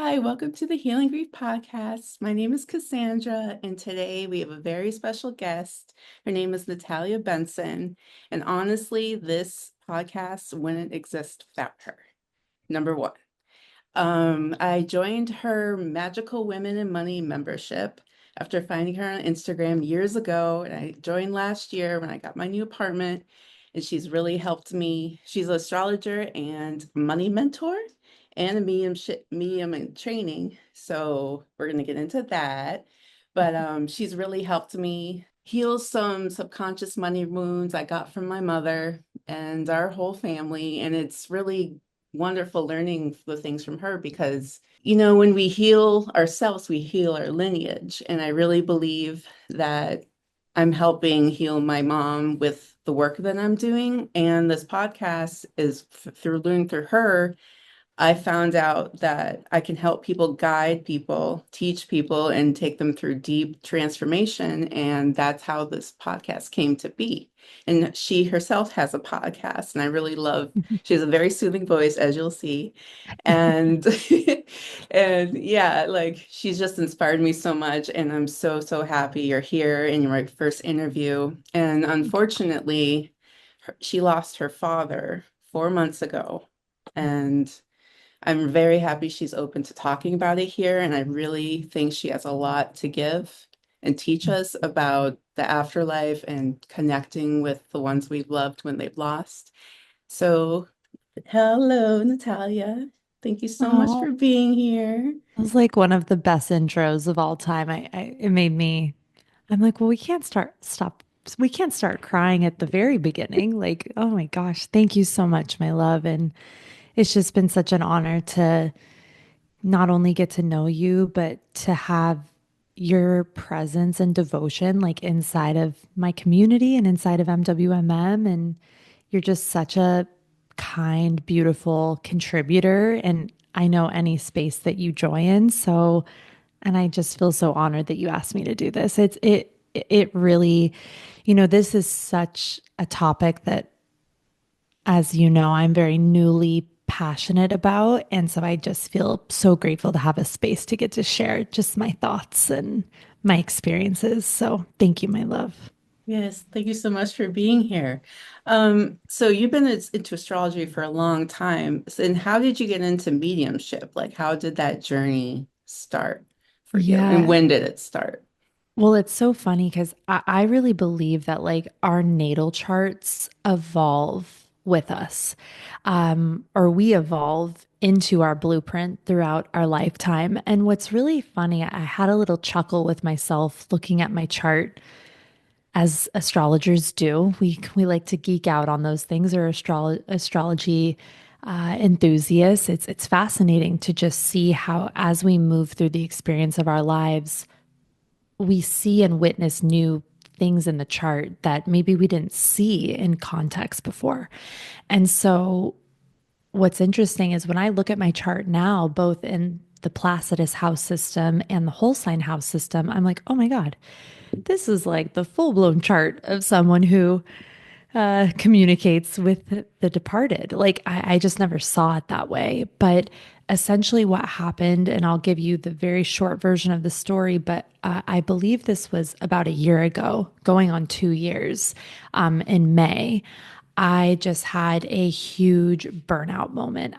Hi, welcome to the Healing Grief Podcast. My name is Cassandra, and today we have a very special guest. Her name is Natalia Benson. And honestly, this podcast wouldn't exist without her. Number one. I joined her Magical Women and Money membership after finding her on Instagram years ago. And I joined last year when I got my new apartment. And she's really helped me. She's an astrologer and money mentor and a medium in training. So we're going to get into that. But she's really helped me heal some subconscious money wounds I got from my mother and our whole family. And it's really wonderful learning the things from her because, when we heal ourselves, we heal our lineage. And I really believe that I'm helping heal my mom with the work that I'm doing. And this podcast is through learning through her. I found out that I can help people, guide people, teach people, and take them through deep transformation. And that's how this podcast came to be. And she herself has a podcast, and I really love, she has a very soothing voice, as you'll see. And and yeah, like she's just inspired me so much. And I'm so, so happy you're here in your first interview. And unfortunately, she lost her father 4 months ago. And I'm very happy she's open to talking about it here, and I really think she has a lot to give and teach us about the afterlife and connecting with the ones we've loved when they've lost. So, hello, Natalia. Thank you so much Oh, for being here. it was like one of the best intros of all time. It made me, I'm like, well, we can't start crying at the very beginning. Like, oh my gosh, thank you so much, my love. And it's just been such an honor to not only get to know you, but to have your presence and devotion like inside of my community and inside of MWMM. And you're just such a kind, beautiful contributor. And I know any space that you join. So, and I just feel so honored that you asked me to do this. It really, this is such a topic that, as you know, I'm very newly passionate about. And so I just feel so grateful to have a space to get to share just my thoughts and my experiences. So thank you, my love. Yes, thank you so much for being here. So you've been into astrology for a long time. And how did you get into mediumship? Like, how did that journey start for you? And Yeah. when did it start? Well, it's so funny because I really believe that like our natal charts evolve with us, or we evolve into our blueprint throughout our lifetime. And what's really funny, I had a little chuckle with myself looking at my chart, as astrologers do. We like to geek out on those things, or astrology enthusiasts. It's fascinating to just see how, as we move through the experience of our lives, we see and witness new things in the chart that maybe we didn't see in context before. And so, what's interesting is when I look at my chart now, both in the Placidus house system and the whole sign house system, I'm like, oh my God, this is like the full blown chart of someone who communicates with the departed. Like I just never saw it that way. But essentially, what happened, and I'll give you the very short version of the story, but I believe this was about a year ago, going on 2 years, in May. I just had a huge burnout moment.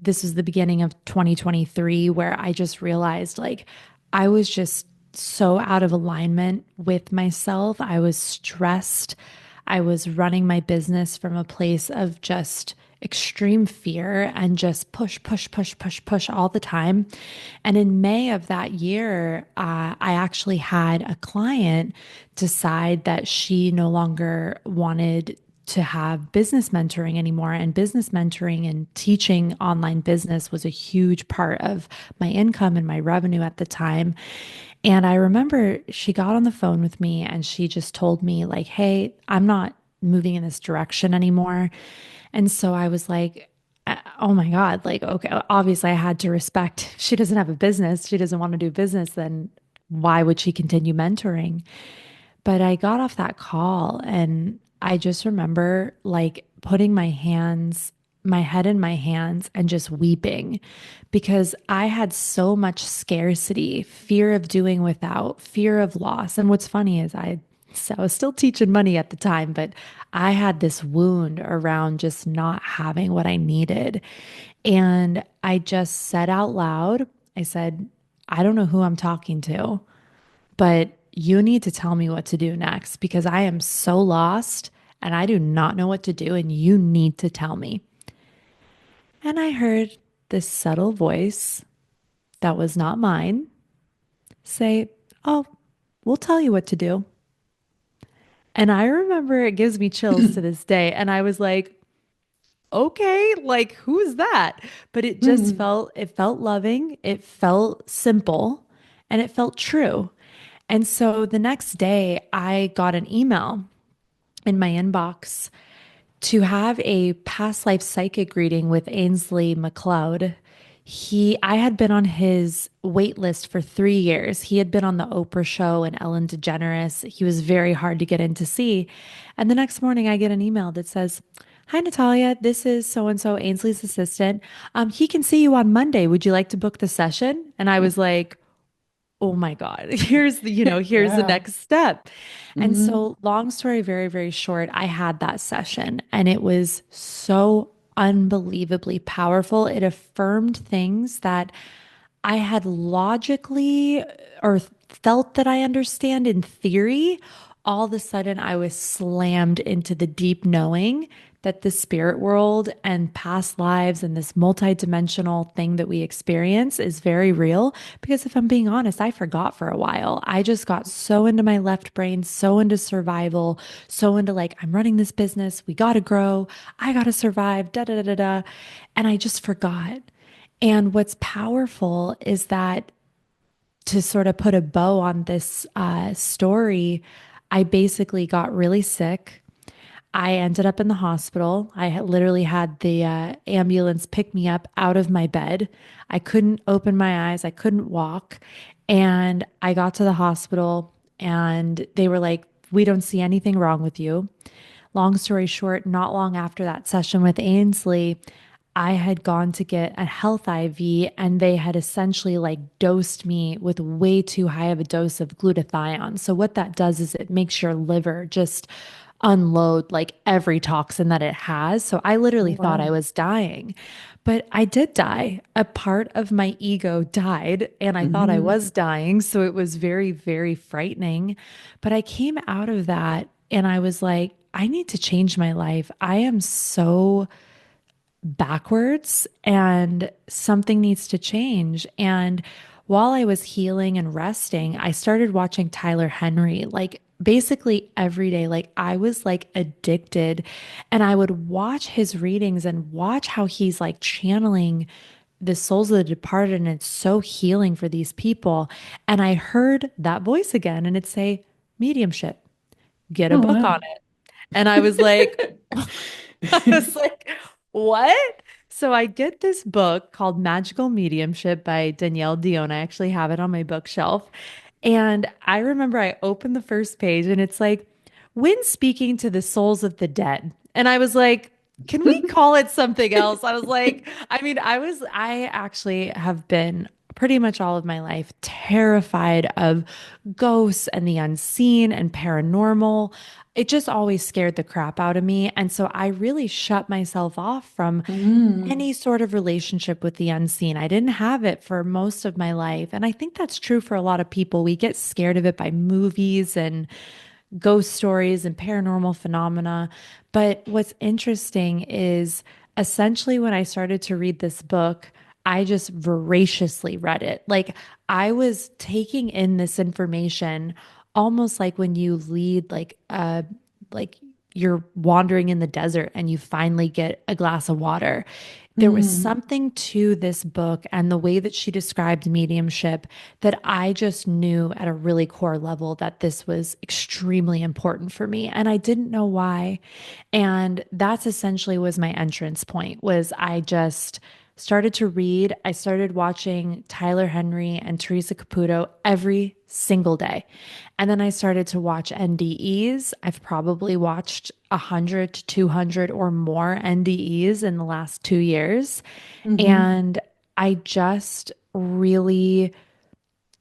This was the beginning of 2023 where I just realized like I was just so out of alignment with myself. I was stressed. I was running my business from a place of just extreme fear and just push, push, push, push, push all the time. And in May of that year, I actually had a client decide that she no longer wanted to have business mentoring anymore. And business mentoring and teaching online business was a huge part of my income and my revenue at the time. And I remember she got on the phone with me and she just told me, like, hey, I'm not moving in this direction anymore. And so I was like, oh my God, like, okay, obviously I had to respect she doesn't have a business. She doesn't want to do business. Then why would she continue mentoring? But I got off that call and I just remember like putting my hands my head in my hands and just weeping because I had so much scarcity, fear of doing without, fear of loss. And what's funny is I was still teaching money at the time, but I had this wound around just not having what I needed. And I just said out loud, I said, I don't know who I'm talking to, but you need to tell me what to do next because I am so lost and I do not know what to do, and you need to tell me. And I heard this subtle voice that was not mine say, "Oh, we'll tell you what to do." And I remember it gives me chills to this day. And I was like, okay, like who's that? But it felt loving, it felt simple, and it felt true. And so the next day, I got an email in my inbox to have a past life psychic reading with Ainsley McLeod. I had been on his wait list for 3 years. He had been on the Oprah show and Ellen DeGeneres. He was very hard to get in to see. And the next morning, I get an email that says, "Hi, Natalia. This is so and so, Ainsley's assistant. He can see you on Monday. Would you like to book the session?" And I was like, oh my God, here's the Yeah. next step. And Hmm. so, long story, very, very short, I had that session and it was so unbelievably powerful. It affirmed things that I had logically or felt that I understand in theory. All of a sudden, I was slammed into the deep knowing that the spirit world and past lives and this multidimensional thing that we experience is very real. Because if I'm being honest, I forgot for a while. I just got so into my left brain, so into survival, so into like, I'm running this business, we got to grow, I got to survive, da da da da da. And I just forgot. And what's powerful is that to sort of put a bow on this story, I basically got really sick. I ended up in the hospital. Literally had the ambulance pick me up out of my bed. I couldn't open my eyes, I couldn't walk. And I got to the hospital and they were like, "We don't see anything wrong with you." Long story short, not long after that session with Ainsley, I had gone to get a health IV and they had essentially like dosed me with way too high of a dose of glutathione. So, what that does is it makes your liver just unload like every toxin that it has. So, I Oh, literally thought I wow. was dying, but I did die. A part of my ego died and I thought I Hmm. was dying. So, it was very, very frightening. But I came out of that and I was like, I need to change my life. I am so backwards and something needs to change. And while I was healing and resting, I started watching Tyler Henry like basically every day. Like I was like addicted and I would watch his readings and watch how he's like channeling the souls of the departed. And it's so healing for these people. And I heard that voice again and it'd say, mediumship, get a Oh, book on wow. it. And I was like, I was like, what? So I get this book called Magical Mediumship by Danielle Dion. I actually have it on my bookshelf. And I remember I opened the first page and it's like, when speaking to the souls of the dead. And I was like, can we call it something else? I was like, I actually have been pretty much all of my life terrified of ghosts and the unseen and paranormal. It just always scared the crap out of me. And so I really shut myself off from Mm. any sort of relationship with the unseen. I didn't have it for most of my life. And I think that's true for a lot of people. We get scared of it by movies and ghost stories and paranormal phenomena. But what's interesting is essentially when I started to read this book, I just voraciously read it. Like I was taking in this information almost like when you lead like you're wandering in the desert and you finally get a glass of water. There was Mm. something to this book and the way that she described mediumship that I just knew at a really core level that this was extremely important for me and I didn't know why. And that's essentially was my entrance point was I just started to read. I started watching Tyler Henry and Teresa Caputo every single day. And then I started to watch NDEs. I've probably watched 100 to 200 or more NDEs in the last 2 years. Mm-hmm. And I just really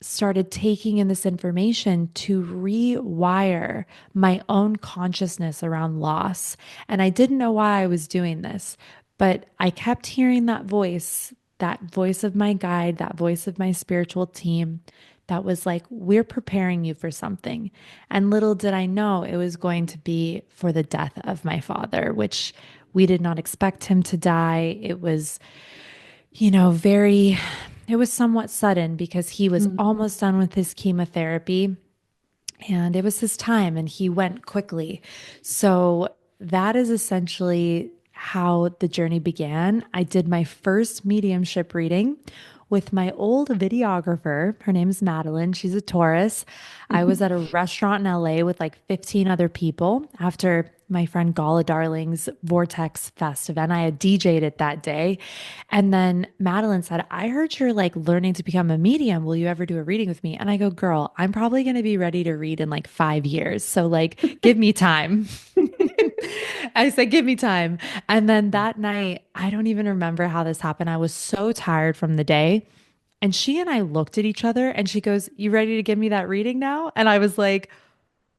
started taking in this information to rewire my own consciousness around loss. And I didn't know why I was doing this, but I kept hearing that voice of my guide, that voice of my spiritual team that was like, we're preparing you for something. And little did I know it was going to be for the death of my father, which we did not expect him to die. It was, it was somewhat sudden because he was almost done with his chemotherapy and it was his time and he went quickly. So that is essentially how the journey began. I did my first mediumship reading with my old videographer. Her name's Madeline. She's a Taurus. I was at a restaurant in LA with like 15 other people after my friend Gala Darling's Vortex Fest event. I had DJ'd it that day. And then Madeline said, I heard you're like learning to become a medium. Will you ever do a reading with me? And I go, girl, I'm probably going to be ready to read in like 5 years. So, like, give me time. I said, give me time. And then that night, I don't even remember how this happened. I was so tired from the day. And she and I looked at each other and she goes, you ready to give me that reading now? And I was like,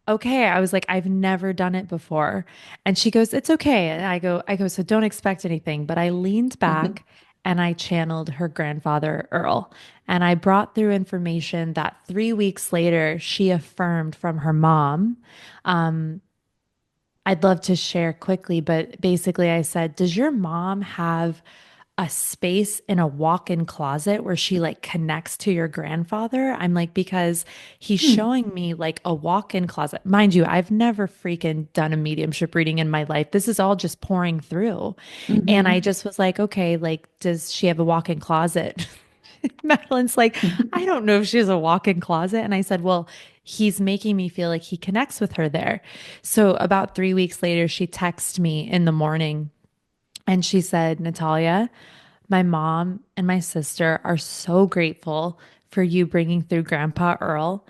okay. I was like, I've never done it before. And she goes, it's okay. And I go, so don't expect anything. But I leaned back and I channeled her grandfather, Earl. And I brought through information that 3 weeks later, she affirmed from her mom. I'd love to share quickly, but basically I said, does your mom have a space in a walk-in closet where she like connects to your grandfather? I'm like, because he's showing me like a walk-in closet. Mind you, I've never freaking done a mediumship reading in my life. This is all just pouring through. And I Mm-hmm. just was like, okay, like, does she have a walk-in closet? Madeline's like, I don't know if she has a walk-in closet. And I said, well, he's making me feel like he connects with her there. So about 3 weeks later, she texted me in the morning and she said, Natalia, my mom and my sister are so grateful for you bringing through Grandpa Earl.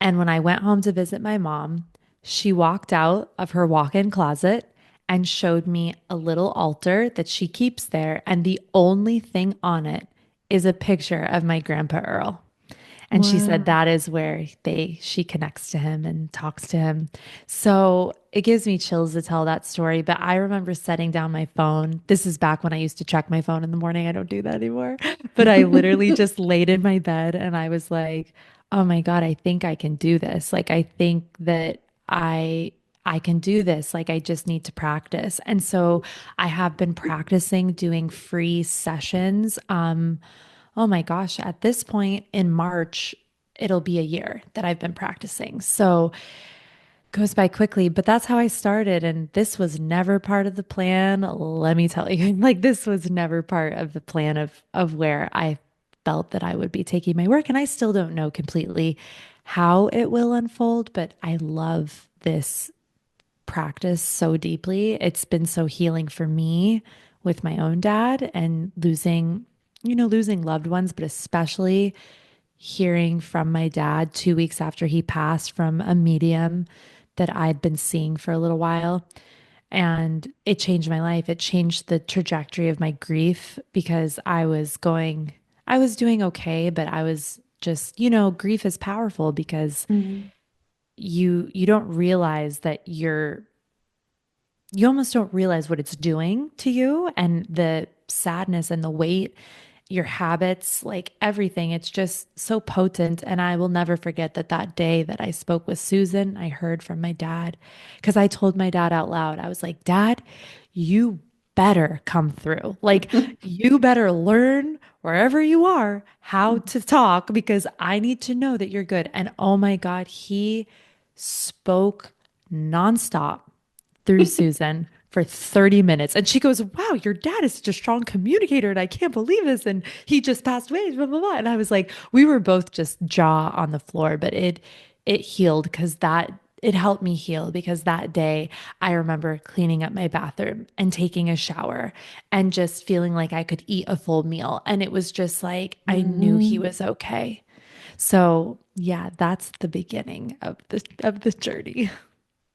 And when I went home to visit my mom, she walked out of her walk in closet and showed me a little altar that she keeps there. And the only thing on it is a picture of my Grandpa Earl. And she said Wow. that is where she connects to him and talks to him. So it gives me chills to tell that story. But I remember setting down my phone. This is back when I used to check my phone in the morning. I don't do that anymore. But I literally just laid in my bed and I was like, oh my God, I think I can do this. Like I think that I can do this. Like I just need to practice. And so I have been practicing doing free sessions. Oh my gosh, at this point in March, it'll be a year that I've been practicing. So it goes by quickly, but that's how I started. And this was never part of the plan. Let me tell you, like this was never part of the plan of where I felt that I would be taking my work. And I still don't know completely how it will unfold, but I love this practice so deeply. It's been so healing for me with my own dad and losing loved ones, but especially hearing from my dad 2 weeks after he passed from a medium that I'd been seeing for a little while. And it changed my life. It changed the trajectory of my grief because I was doing okay, but I was just, grief is powerful because Mm-hmm. you don't realize that you almost don't realize what it's doing to you and the sadness and the weight, your habits, like everything. It's just so potent. And I will never forget that day that I spoke with Susan, I heard from my dad because I told my dad out loud, I was like, Dad, you better come through. Like, you better learn wherever you are how to talk because I need to know that you're good. And oh my God, he spoke nonstop through Susan for 30 minutes. And she goes, wow, your dad is such a strong communicator. And I can't believe this. And he just passed away, blah, blah, blah. And I was like, we were both just jaw on the floor, but it healed because it helped me heal because that day I remember cleaning up my bathroom and taking a shower and just feeling like I could eat a full meal. And it was just like I knew he Mhm. was okay. So yeah, that's the beginning of the journey.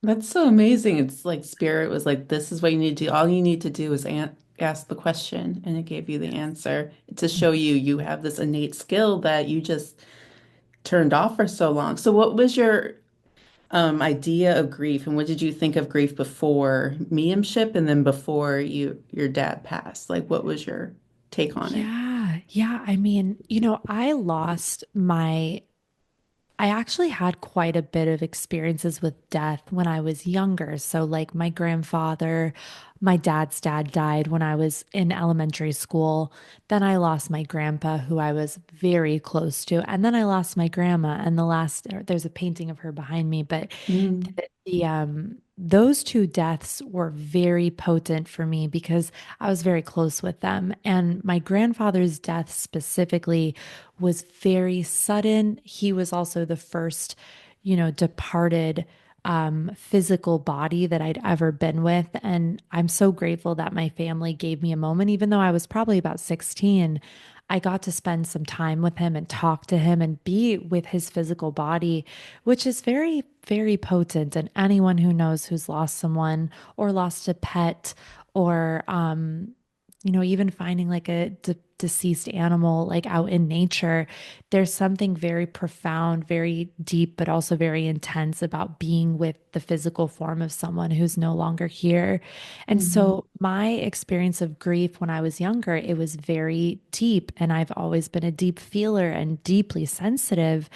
That's so amazing. It's like spirit was like, this is what you need to do. All you need to do is an ask the question, and it gave you the answer to show you you have this innate skill that you just turned off for so long. So what was your idea of grief, and what did you think of grief before mediumship and then before your dad passed? Like, what was your take on it? Yeah, yeah. I mean, I actually had quite a bit of experiences with death when I was younger. So, like my grandfather, my dad's dad died when I was in elementary school. Then I lost my grandpa, who I was very close to. And then I lost my grandma. And there's a painting of her behind me, but Mm, those two deaths were very potent for me because I was very close with them. And my grandfather's death specifically was very sudden. He was also the first, departed physical body that I'd ever been with. And I'm so grateful that my family gave me a moment, even though I was probably about 16. I got to spend some time with him and talk to him and be with his physical body, which is very, very potent. And anyone who knows who's lost someone or lost a pet or, even finding like a deceased animal like out in nature, there's something very profound, very deep, but also very intense about being with the physical form of someone who's no longer here. And mhm, so my experience of grief when I was younger, it was very deep, and I've always been a deep feeler and deeply sensitive.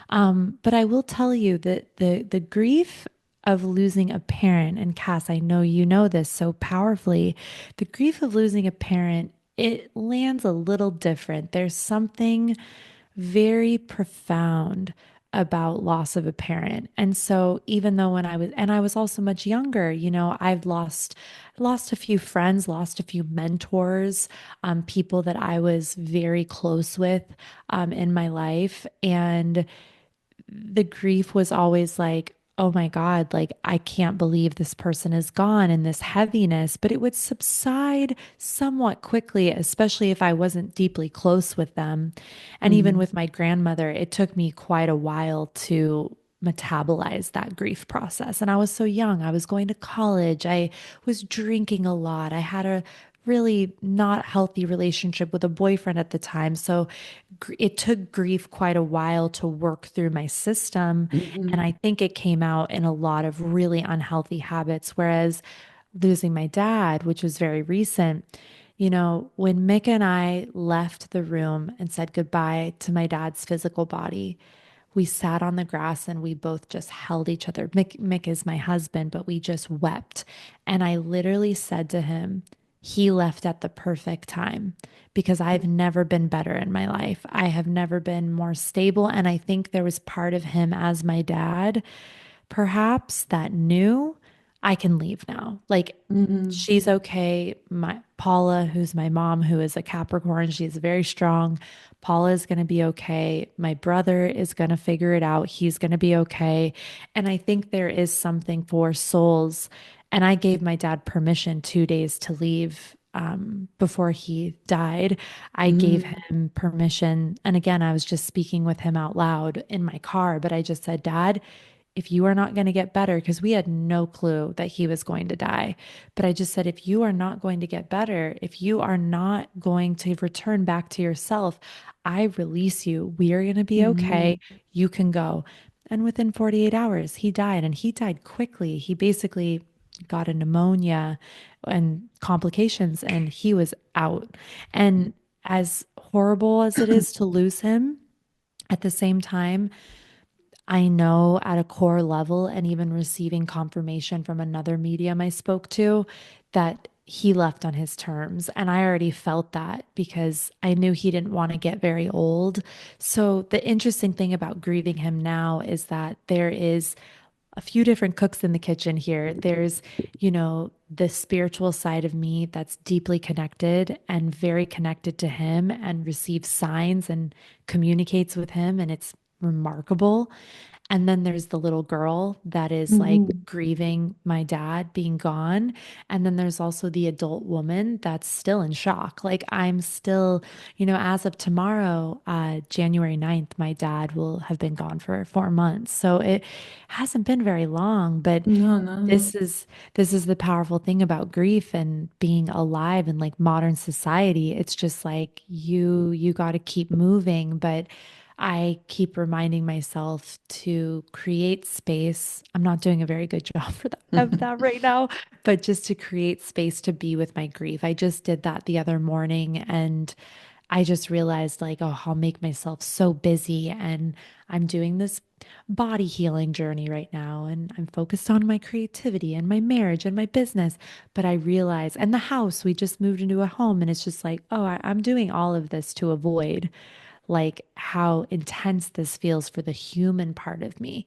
But I will tell you that the grief of losing a parent, and Cass, I know you know this so powerfully, the grief of losing a parent, it lands a little different. There's something very profound about loss of a parent. And so even though I was also much younger, I've lost a few friends, lost a few mentors, people that I was very close with in my life. And the grief was always like, oh my God, like I can't believe this person is gone and this heaviness, but it would subside somewhat quickly, especially if I wasn't deeply close with them. And even mhm, with my grandmother, it took me quite a while to metabolize that grief process. And I was so young. I was going to college. I was drinking a lot. I had a really not healthy relationship with a boyfriend at the time. So it took grief quite a while to work through my system. And mhm, I think it came out in a lot of really unhealthy habits. Whereas losing my dad, which was very recent, when Mick and I left the room and said goodbye to my dad's physical body, we sat on the grass and we both just held each other. Mick is my husband, but we just wept. And I literally said to him, he left at the perfect time because I've never been better in my life. I have never been more stable. And I think there was part of him as my dad perhaps that knew I can leave now. Like mhm, she's okay. My Paula, who's my mom, who is a Capricorn, she's very strong. Paula is going to be okay. My brother is going to figure it out. He's going to be okay. And I think there is something for souls. And I gave my dad permission 2 days to leave before he died. I gave mhm, him permission. And again, I was just speaking with him out loud in my car, but I just said, Dad, if you are not going to get better, because we had no clue that he was going to die. But I just said, if you are not going to get better, if you are not going to return back to yourself, I release you. We are going to be mhm, okay. You can go. And within 48 hours, he died, and he died quickly. He basically got a pneumonia and complications, and he was out. And as horrible as it is to lose him, at the same time, I know at a core level, and even receiving confirmation from another medium I spoke to, that he left on his terms. And I already felt that because I knew he didn't want to get very old. So, the interesting thing about grieving him now is that there is a few different cooks in the kitchen here. There's, the spiritual side of me that's deeply connected and very connected to him and receives signs and communicates with him. And it's remarkable. And then there's the little girl that is like Hmm. grieving my dad being gone. And then there's also the adult woman that's still in shock. Like I'm still, as of tomorrow, January 9th, my dad will have been gone for 4 months. So it hasn't been very long, but No, no. this is the powerful thing about grief and being alive in like modern society. It's just like you got to keep moving, but I keep reminding myself to create space. I'm not doing a very good job of that right now, but just to create space to be with my grief. I just did that the other morning and I just realized like, oh, I'll make myself so busy and I'm doing this body healing journey right now and I'm focused on my creativity and my marriage and my business. But I realize, and the house, we just moved into a home and it's just like, oh, I'm doing all of this to avoid like how intense this feels for the human part of me.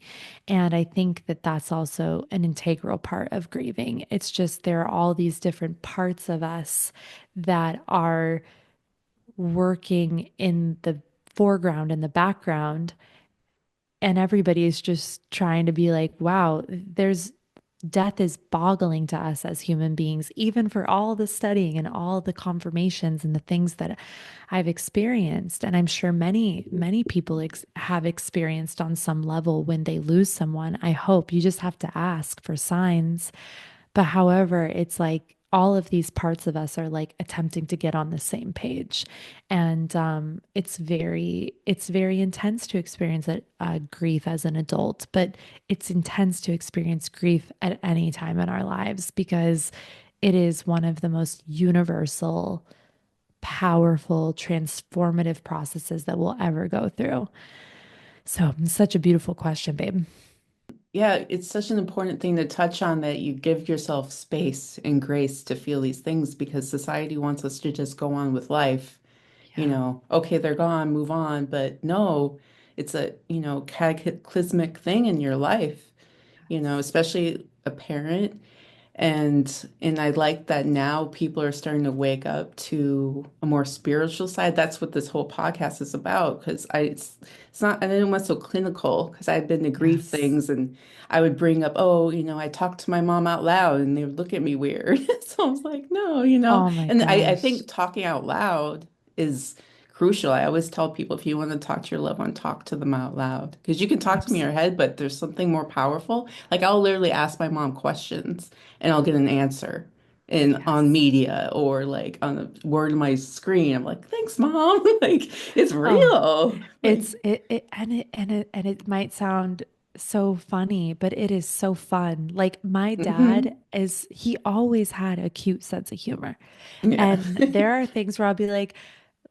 And I think that that's also an integral part of grieving. It's just there are all these different parts of us that are working in the foreground and the background. And everybody is just trying to be like, wow, there's death is boggling to us as human beings, even for all the studying and all the confirmations and the things that I've experienced. And I'm sure many, many people have experienced on some level when they lose someone. I hope you just have to ask for signs. But however, it's like all of these parts of us are like attempting to get on the same page. And it's very intense to experience grief as an adult, but it's intense to experience grief at any time in our lives because it is one of the most universal, powerful, transformative processes that we'll ever go through. So, it's such a beautiful question, babe. Yeah, it's such an important thing to touch on that you give yourself space and grace to feel these things because society wants us to just go on with life. Yeah. Okay, they're gone, move on. But no, it's a, cataclysmic thing in your life, Yes. especially a parent. And I like that now people are starting to wake up to a more spiritual side. That's what this whole podcast is about. Because it's not, I didn't want so clinical because I'd been to grief Yes. things and I would bring up, oh, I talked to my mom out loud and they would look at me weird. So I was like, no, Oh my and I gosh. think talking out loud is crucial. I always tell people if you want to talk to your loved one, talk to them out loud because you can talk to me in your head, but there's something more powerful. Like I'll literally ask my mom questions and I'll get an answer in on Yes. media or like on a word on my screen. I'm like, thanks, mom. Like it's Oh, real. Like, it might sound so funny, but it is so fun. Like my dad hmm. he always had a cute sense of humor. Yeah. And there are things where I'll be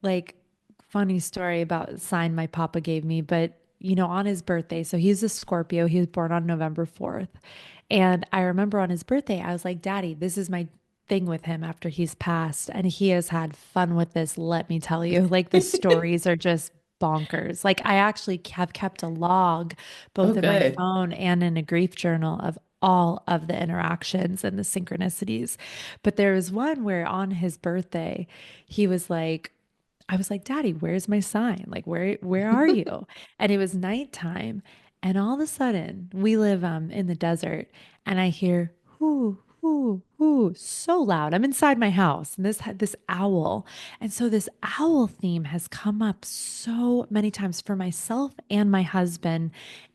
like funny story about a sign my papa gave me, but on his birthday, so he's a Scorpio, he was born on November 4th. And I remember on his birthday, I was like, Daddy, this is my thing with him after he's passed. And he has had fun with this, let me tell you. Like the stories are just bonkers. Like I actually have kept a log Oh, both in my good. phone and in a grief journal of all of the interactions and the synchronicities. But there was one where on his birthday, he was like, I was like, Daddy, where's my sign? Like, where are you? And it was nighttime. And all of a sudden, we live in the desert, and I hear whoo, so loud. I'm inside my house, and this had this owl. And so this owl theme has come up so many times for myself and my husband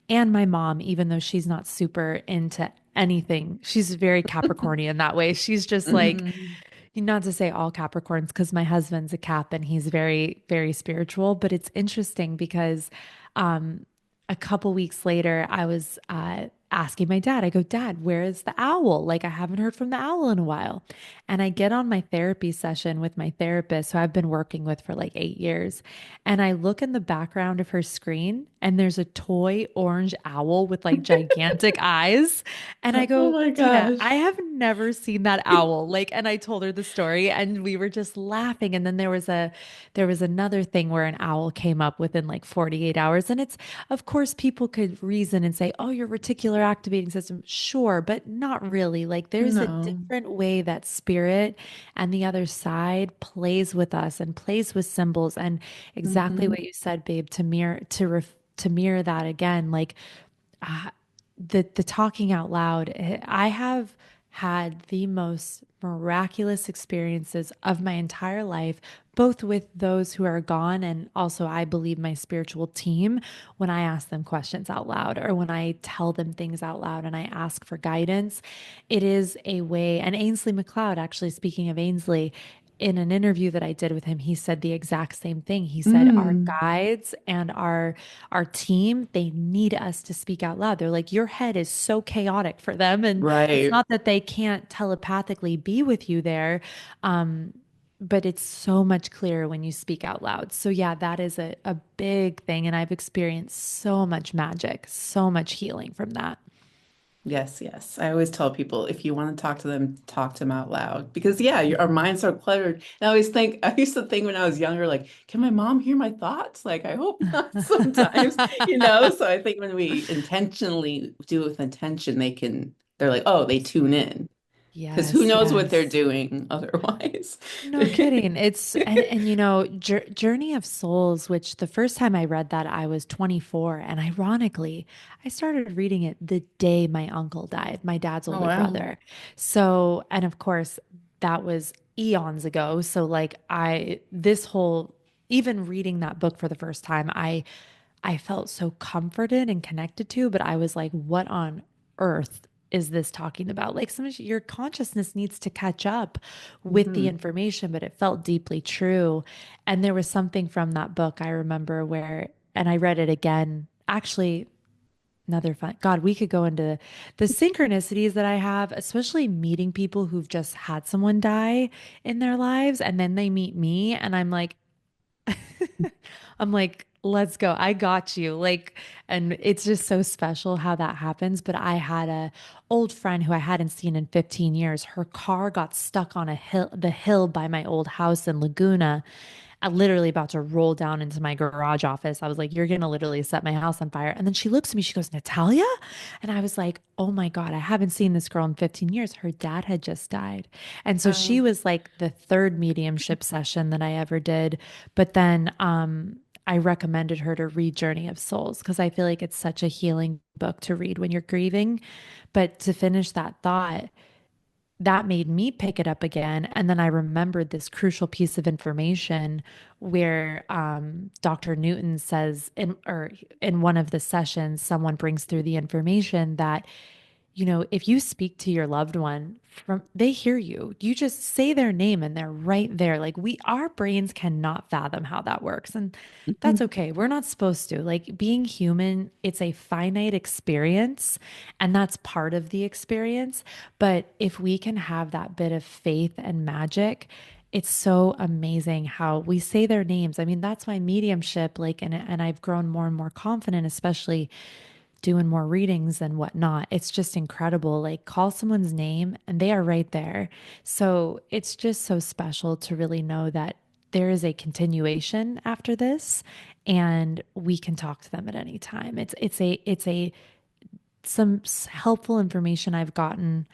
and my mom, even though she's not super into anything. She's very Capricornian that way. She's just like, Hmm. not to say all Capricorns, because my husband's a Cap and he's very, very spiritual. But it's interesting because um, a couple weeks later, I was asking my dad, I go, Dad, where is the owl? Like, I haven't heard from the owl in a while. And I get on my therapy session with my therapist, who I've been working with for like 8 years. And I look in the background of her screen, and there's a toy orange owl with like gigantic eyes. And I Oh go, my Tina, I gosh. have never seen that owl. Like, and I told her the story and we were just laughing. And then there was another thing where an owl came up within like 48 hours. And it's, of course, people could reason and say, oh, your reticular activating system. Sure, but not really. Like, there's a No. different way that spirit and the other side plays with us and plays with symbols. And exactly Hmm. what you said, babe, to mirror that again, like uh, the talking out loud, I have had the most miraculous experiences of my entire life, both with those who are gone and also, I believe, my spiritual team, when I ask them questions out loud or when I tell them things out loud and I ask for guidance. It is a way, and Ainsley McLeod, actually, speaking of Ainsley, in an interview that I did with him, he said the exact same thing. He said our Mm, guides and our team, they need us to speak out loud. They're like, your head is so chaotic for them. And it's right. not that they can't telepathically be with you there. Um, but it's so much clearer when you speak out loud. So yeah, that is a big thing. And I've experienced so much magic, so much healing from that. Yes, yes. I always tell people if you want to talk to them out loud. Because yeah, our minds are cluttered. And I always think, I used to think when I was younger, like, can my mom hear my thoughts? Like, I hope not sometimes, you know? So I think when we intentionally do it with intention, they're like, oh, they tune in. Because who Yes, knows what they're yes. doing otherwise. No kidding. It's and you know, Journey of Souls, which the first time I read that I was 24, and ironically, I started reading it the day my uncle died, my dad's Oh, older wow. brother. So, and of course, that was eons ago. So like this whole even reading that book for the first time, I felt so comforted and connected to, but I was like, what on earth is this talking about? Like sometimes your consciousness needs to catch up with the Hmm. information, but it felt deeply true. And there was something from that book I remember where, and I read it again, actually, another fun, God, we could go into the synchronicities that I have, especially meeting people who've just had someone die in their lives. And then they meet me, and I'm like, let's go. I got you. Like, and it's just so special how that happens. But I had a old friend who I hadn't seen in 15 years. Her car got stuck on a hill, the hill by my old house in Laguna. I literally about to roll down into my garage office. I was like, you're gonna literally set my house on fire. And then she looks at me, she goes, Natalia? And I was like, oh my God, I haven't seen this girl in 15 years. Her dad had just died. And so she Um, was like the third mediumship session that I ever did. But then I recommended her to read Journey of Souls because I feel like it's such a healing book to read when you're grieving. But to finish that thought, that made me pick it up again. And then I remembered this crucial piece of information where Dr. Newton says in one of the sessions, someone brings through the information that, you know, if you speak to your loved one from they hear you. You just say their name and they're right there. Like our brains cannot fathom how that works. And that's mhm. okay. We're not supposed to. Like being human, it's a finite experience and that's part of the experience. But if we can have that bit of faith and magic, it's so amazing how we say their names. I mean, that's my mediumship, like, and I've grown more and more confident, especially doing more readings and whatnot. It's just incredible. Like, call someone's name and they are right there. So it's just so special to really know that there is a continuation after this and we can talk to them at any time. It's some helpful information I've gotten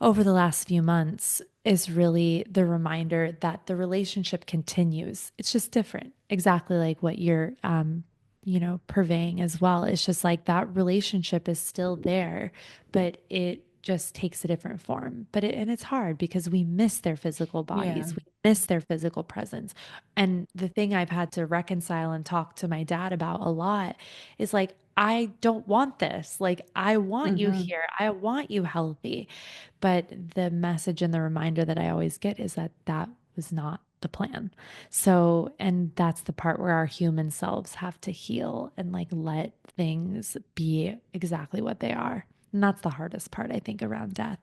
over the last few months is really the reminder that the relationship continues. It's just different, exactly like what you're, purveying as well. It's just like that relationship is still there, but it just takes a different form. And it's hard because we miss their physical Yeah. bodies, we miss their physical presence. And the thing I've had to reconcile and talk to my dad about a lot is like, I don't want this. Like, I want you Hmm. here. I want you healthy. But the message and the reminder that I always get is that that was not the plan. So, and that's the part where our human selves have to heal and like let things be exactly what they are. And that's the hardest part, I think, around death.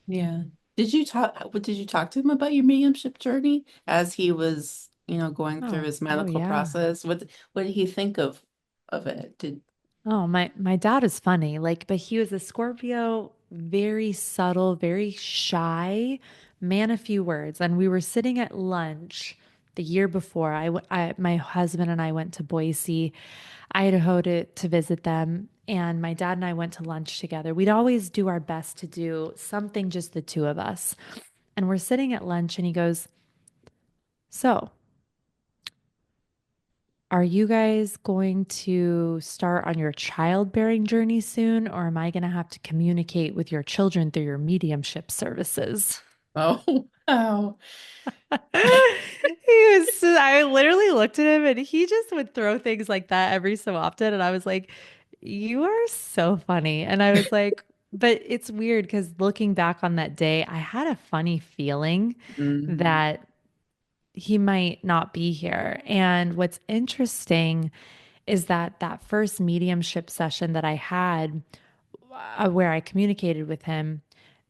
Yeah. Did you talk to him about your mediumship journey as he was, going through Oh, his oh medical yeah. process? What did he think of it? Oh, my dad is funny. Like, but he was a Scorpio, very subtle, very shy, man of few words. And we were sitting at lunch the year before. My husband and I went to Boise, Idaho to visit them. And my dad and I went to lunch together. We'd always do our best to do something just the two of us. And we're sitting at lunch and he goes, "So, Are you guys going to start on your childbearing journey soon, or am I going to have to communicate with your children through your mediumship services? Oh, wow. I literally looked at him and he just would throw things like that every so often. And I was like, you are so funny. And I was like, but it's weird because looking back on that day, I had a funny feeling Mm, that he might not be here. And what's interesting is that that first mediumship session that I had, where I communicated with him,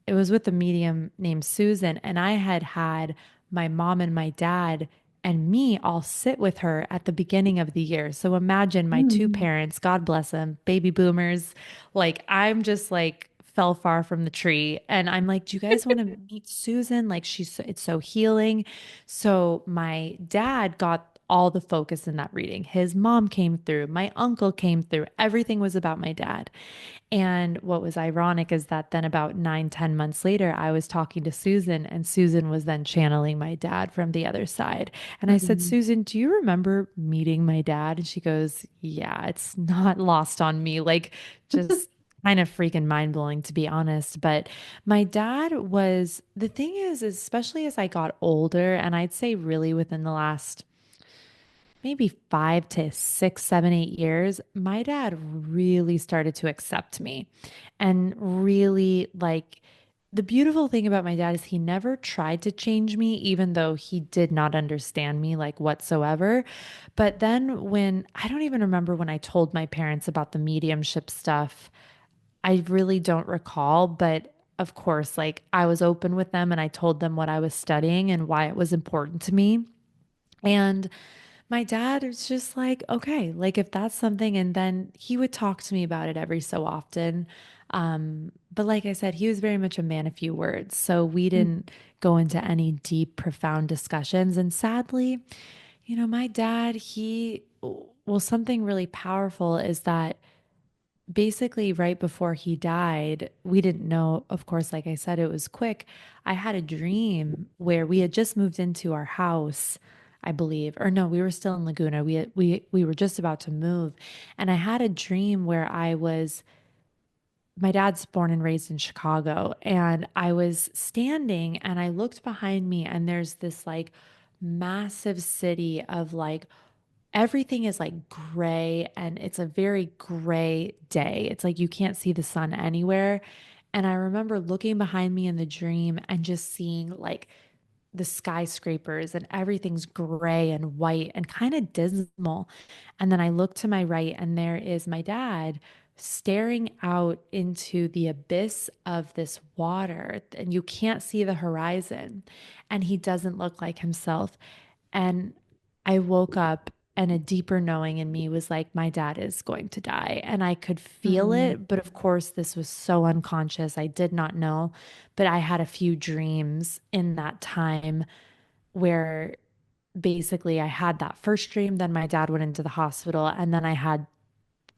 it was with a medium named Susan, and I had had my mom and my dad and me all sit with her at the beginning of the year. So imagine my two mm. parents, God bless them, baby boomers. Like I'm just like fell far from the tree. And I'm like, do you guys want to meet Susan? Like it's so healing. So my dad got all the focus in that reading. His mom came through, my uncle came through. Everything was about my dad. And what was ironic is that then about 9, 10 months later, I was talking to Susan, and Susan was then channeling my dad from the other side. And I said, Mm. Susan, do you remember meeting my dad? And she goes, yeah, it's not lost on me. Like, just kind of freaking mind blowing, to be honest. But my dad was, the thing is, especially as I got older, and I'd say really within the last maybe 5 to 6, 7, 8 years, my dad really started to accept me and really like the beautiful thing about my dad is he never tried to change me, even though he did not understand me like whatsoever. But then when I don't even remember when I told my parents about the mediumship stuff, I really don't recall, but of course, like I was open with them and I told them what I was studying and why it was important to me. And my dad was just like, okay, like if that's something, and then he would talk to me about it every so often. But like I said, he was very much a man of few words. So we didn't go into any deep, profound discussions. And sadly, my dad, well, something really powerful is that basically right before he died, we didn't know, of course, like I said, it was quick. I had a dream where we had just moved into our house, I believe, or no, we were still in Laguna. We were just about to move, and I had a dream where my dad's born and raised in Chicago, and I was standing and I looked behind me, and there's this like massive city of like everything is like gray and it's a very gray day. It's like you can't see the sun anywhere. And I remember looking behind me in the dream and just seeing like the skyscrapers and everything's gray and white and kind of dismal. And then I look to my right and there is my dad staring out into the abyss of this water and you can't see the horizon. And he doesn't look like himself. And I woke up and a deeper knowing in me was like, my dad is going to die. And I could feel Mm. it. But of course, this was so unconscious. I did not know. But I had a few dreams in that time where basically I had that first dream. Then my dad went into the hospital. And then I had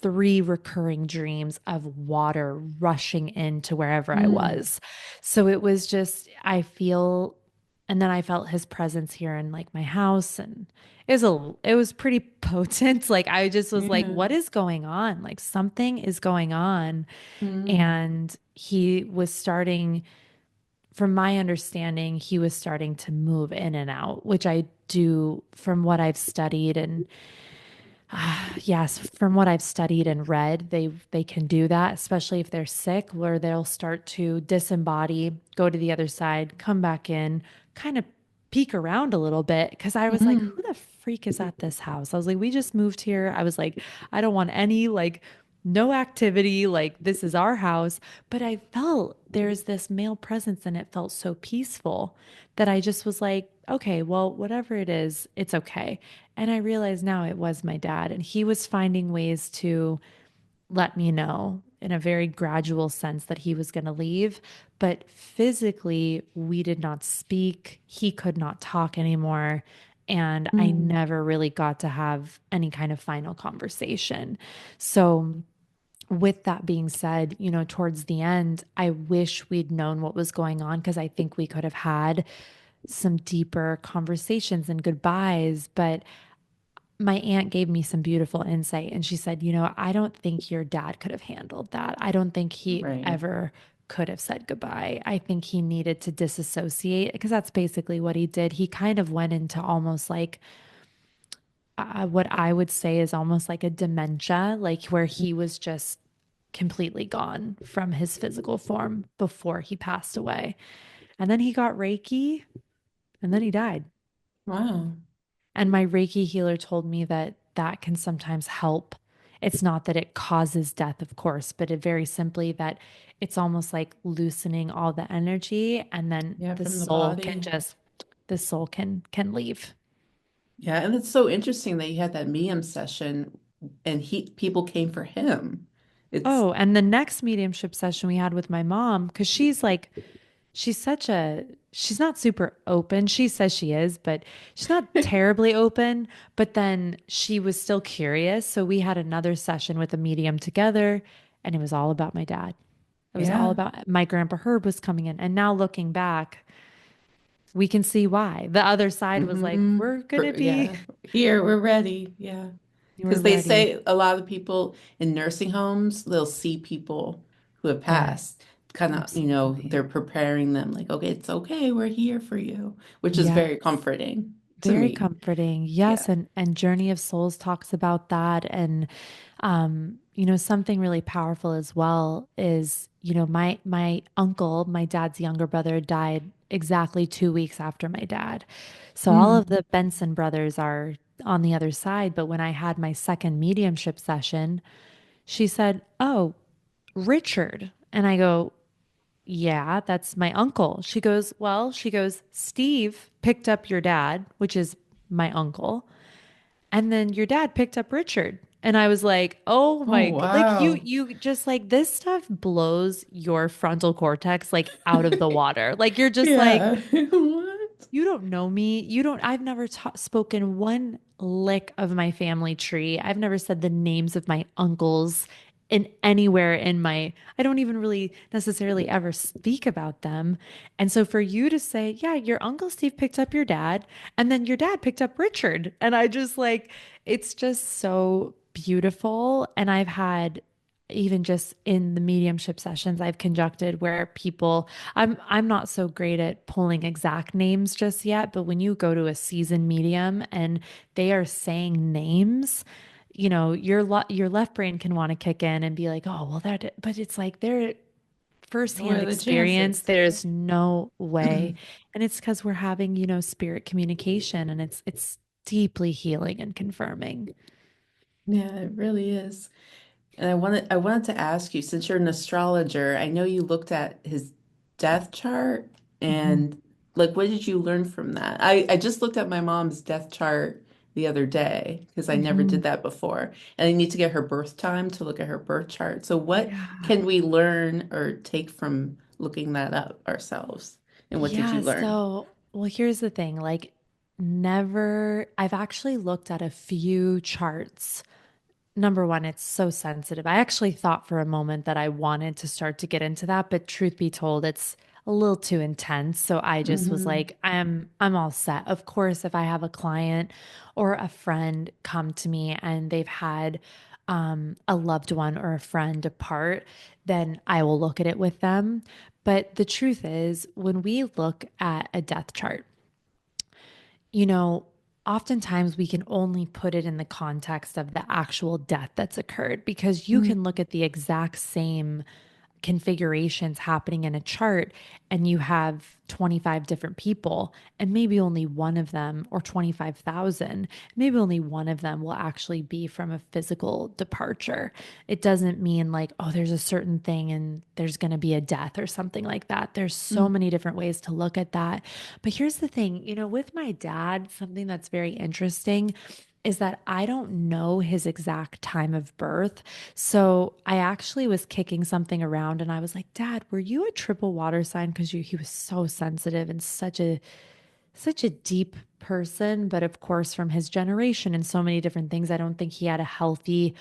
three recurring dreams of water rushing into wherever I Mm. was. So it was just, and then I felt his presence here in like my house and it was pretty potent. Like I just was like, Yeah. what is going on? Like something is going on. Mm. And he was starting, from my understanding, he was starting to move in and out, which I do from what I've studied and yes, from what I've studied and read, they can do that, especially if they're sick, where they'll start to disembody, go to the other side, come back in, kind of peek around a little bit. Because I was like, Mm. who the freak is at this house? I was like, we just moved here. I was like, I don't want any like no activity. Like this is our house. But I felt there's this male presence, and it felt so peaceful that I just was like, okay, well, whatever it is, it's okay. And I realize now it was my dad, and he was finding ways to let me know in a very gradual sense that he was going to leave. But physically, we did not speak. He could not talk anymore. And I Mm. never really got to have any kind of final conversation. So, with that being said, towards the end, I wish we'd known what was going on because I think we could have had some deeper conversations and goodbyes. But my aunt gave me some beautiful insight and she said, I don't think your dad could have handled that. I don't think he Right. ever could have said goodbye. I think he needed to disassociate because that's basically what he did. He kind of went into almost like what I would say is almost like a dementia, like where he was just completely gone from his physical form before he passed away. And then he got Reiki and then he died. Wow. And my Reiki healer told me that that can sometimes help. It's not that it causes death, of course, but it very simply that it's almost like loosening all the energy and then Yeah, from the body. the soul can leave. Yeah, and it's so interesting that you had that medium session and he people came for him. It's Oh, and the next mediumship session we had with my mom, because she's such she's not super open. She says she is, but she's not terribly open. But then she was still curious. So we had another session with a medium together, and it was all about my dad. It was all yeah. about my grandpa Herb was coming in. And now looking back, we can see why. The other side was like, we're gonna be, Yeah. Here, we're ready. Yeah. we're Because they ready. say a lot of people in nursing homes, they'll see people who have Yeah, passed, kind of, absolutely. they're preparing them like, okay, it's okay, we're here for you, which is Yeah. very comforting to Very me. comforting. Yeah. Yes, and Journey of Souls talks about that and something really powerful as well is, my uncle, my dad's younger brother died exactly 2 weeks after my dad. So all of Mm. the Benson brothers are on the other side, but when I had my second mediumship session, she said, "Oh, Richard." And I go, yeah, that's my uncle. She goes, Steve picked up your dad, which is my uncle. And then your dad picked up Richard. And I was like, oh Oh, like wow. you just like this stuff blows your frontal cortex like out of the water. Like you're just like, Yeah. What? you don't know me. I've never spoken one lick of my family tree. I've never said the names of my uncles in anywhere in I don't even really necessarily ever speak about them. And so for you to say, yeah, your uncle Steve picked up your dad and then your dad picked up Richard. And I just like, it's just so beautiful. And I've had even just in the mediumship sessions I've conducted where I'm not so great at pulling exact names just yet, but when you go to a seasoned medium and they are saying names, your left brain can want to kick in and be like, "Oh, well but it's like their What firsthand are the experience, chances? there's no way." And it's because we're having, spirit communication and it's deeply healing and confirming. Yeah, it really is. And I wanted to ask you, since you're an astrologer, I know you looked at his death chart Mhm. and like what did you learn from that? I just looked at my mom's death chart the other day because I never did Mhm. that before. And I need to get her birth time to look at her birth chart. So what Yeah. can we learn or take from looking that up ourselves? And what did Yeah, you learn? well, here's the thing, like I've actually looked at a few charts. Number one, it's so sensitive. I actually thought for a moment that I wanted to start to get into that, but truth be told, it's a little too intense. So I just was Hmm. like, I'm all set. Of course, if I have a client or a friend come to me and they've had a loved one or a friend depart, then I will look at it with them. But the truth is, when we look at a death chart, you know, oftentimes we can only put it in the context of the actual death that's occurred because you can look at the exact same configurations happening in a chart and you have 25 different people and maybe only one of them or 25,000 maybe only one of them will actually be from a physical departure. It doesn't mean like, oh, there's a certain thing and there's going to be a death or something like that. There's so many different ways to look at that. But here's the thing, with my dad, something that's very interesting is that I don't know his exact time of birth. So I actually was kicking something around and I was like, Dad, were you a triple water sign? Because he was so sensitive and such a deep person, but of course from his generation and so many different things, I don't think he had a healthy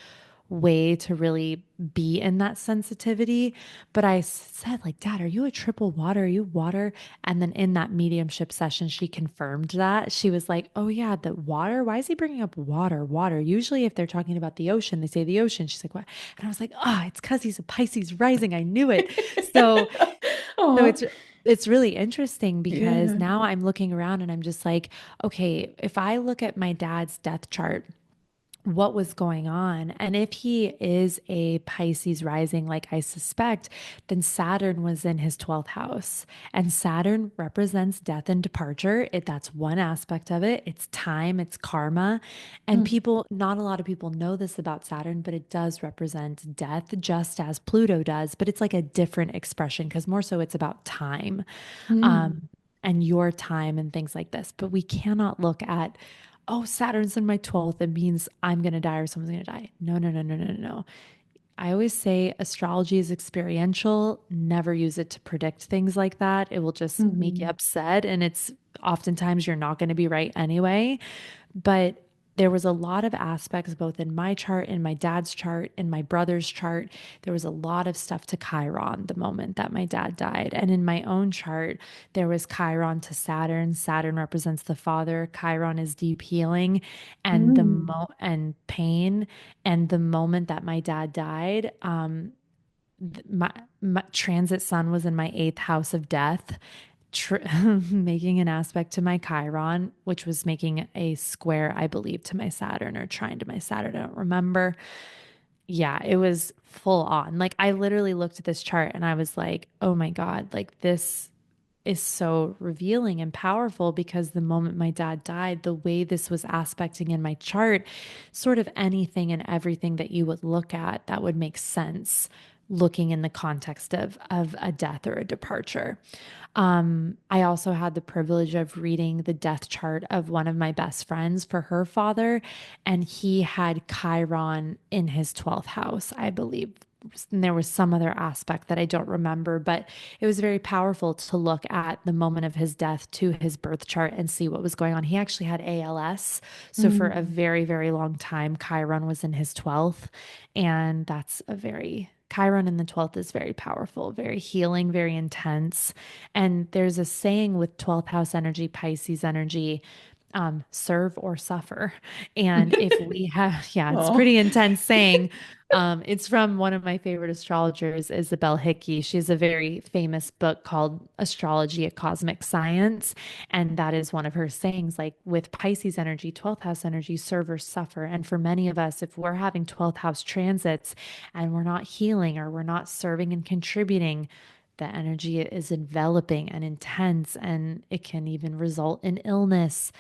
way to really be in that sensitivity. But I said, like, Dad, are you a triple water? Are you water? And then in that mediumship session, she confirmed that. She was like, oh, yeah, the water. Why is he bringing up water? Water. Usually, if they're talking about the ocean, they say the ocean. She's like, what? And I was like, oh, it's because he's a Pisces rising. I knew it. So, so Oh, it's really interesting because yeah. now I'm looking around and I'm just like, okay, if I look at my dad's death chart, what was going on. And if he is a Pisces rising, like I suspect, then Saturn was in his 12th house. And Saturn represents death and departure. That's one aspect of it. It's time, it's karma. And Mm, people, not a lot of people know this about Saturn, but it does represent death just as Pluto does. But it's like a different expression because more so it's about time mm, um, and your time and things like this. But we cannot look at, oh, Saturn's in my 12th. It means I'm going to die or someone's going to die. No, no, no, no, no, no. I always say astrology is experiential. Never use it to predict things like that. It will just make you mhm, upset. And it's oftentimes you're not going to be right anyway. But there was a lot of aspects, both in my chart, in my dad's chart, in my brother's chart. There was a lot of stuff to Chiron the moment that my dad died. And in my own chart, there was Chiron to Saturn. Saturn represents the father. Chiron is deep healing and mm, and pain. And the moment that my dad died, my transit sun was in my eighth house of death, tr making an aspect to my Chiron, which was making a square, I believe, to my Saturn or trine to my Saturn. I don't remember. Yeah, it was full on. Like I literally looked at this chart and I was like, oh my God, like this is so revealing and powerful because the moment my dad died, the way this was aspecting in my chart, sort of anything and everything that you would look at that would make sense looking in the context of a death or a departure. I also had the privilege of reading the death chart of one of my best friends for her father, and he had Chiron in his 12th house, I believe. And there was some other aspect that I don't remember, but it was very powerful to look at the moment of his death to his birth chart and see what was going on. He actually had ALS. So for a mm. very, very long time, Chiron was in his 12th. And that's a very, Chiron in the 12th is very powerful, very healing, very intense. And there's a saying with 12th house energy, Pisces energy, serve or suffer. And if we have, yeah, it's Oh, pretty intense saying. It's from one of my favorite astrologers, Isabel Hickey. She has a very famous book called Astrology, a Cosmic Science. And that is one of her sayings, like with Pisces energy, 12th house energy, serve or suffer. And for many of us, if we're having 12th house transits and we're not healing or we're not serving and contributing, the energy is enveloping and intense, and it can even result in illness,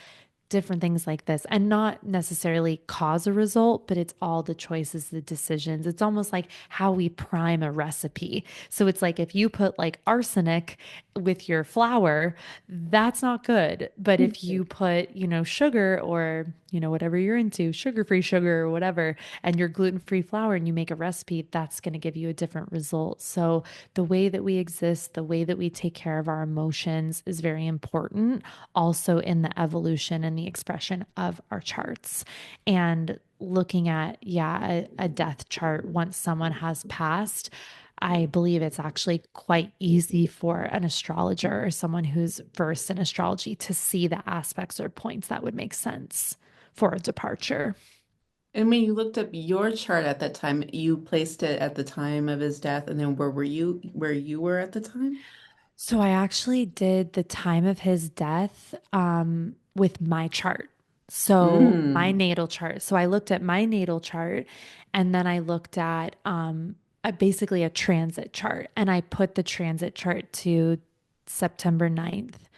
different things like this, and not necessarily cause a result, but it's all the choices, the decisions. It's almost like how we prime a recipe. So it's like if you put like arsenic with your flour, that's not good. But if you put, sugar or, whatever you're into, sugar-free sugar or whatever, and your gluten-free flour and you make a recipe, that's going to give you a different result. So the way that we exist, the way that we take care of our emotions is very important also in the evolution and the expression of our charts. And looking at, yeah, a death chart once someone has passed, I believe it's actually quite easy for an astrologer or someone who's versed in astrology to see the aspects or points that would make sense for a departure. and when you looked up your chart at that time, you placed it at the time of his death, and then where you were at the time? So I actually did the time of his death with my chart. So my Mm, natal chart. So I looked at my natal chart and then I looked at basically a transit chart and I put the transit chart to September 9th.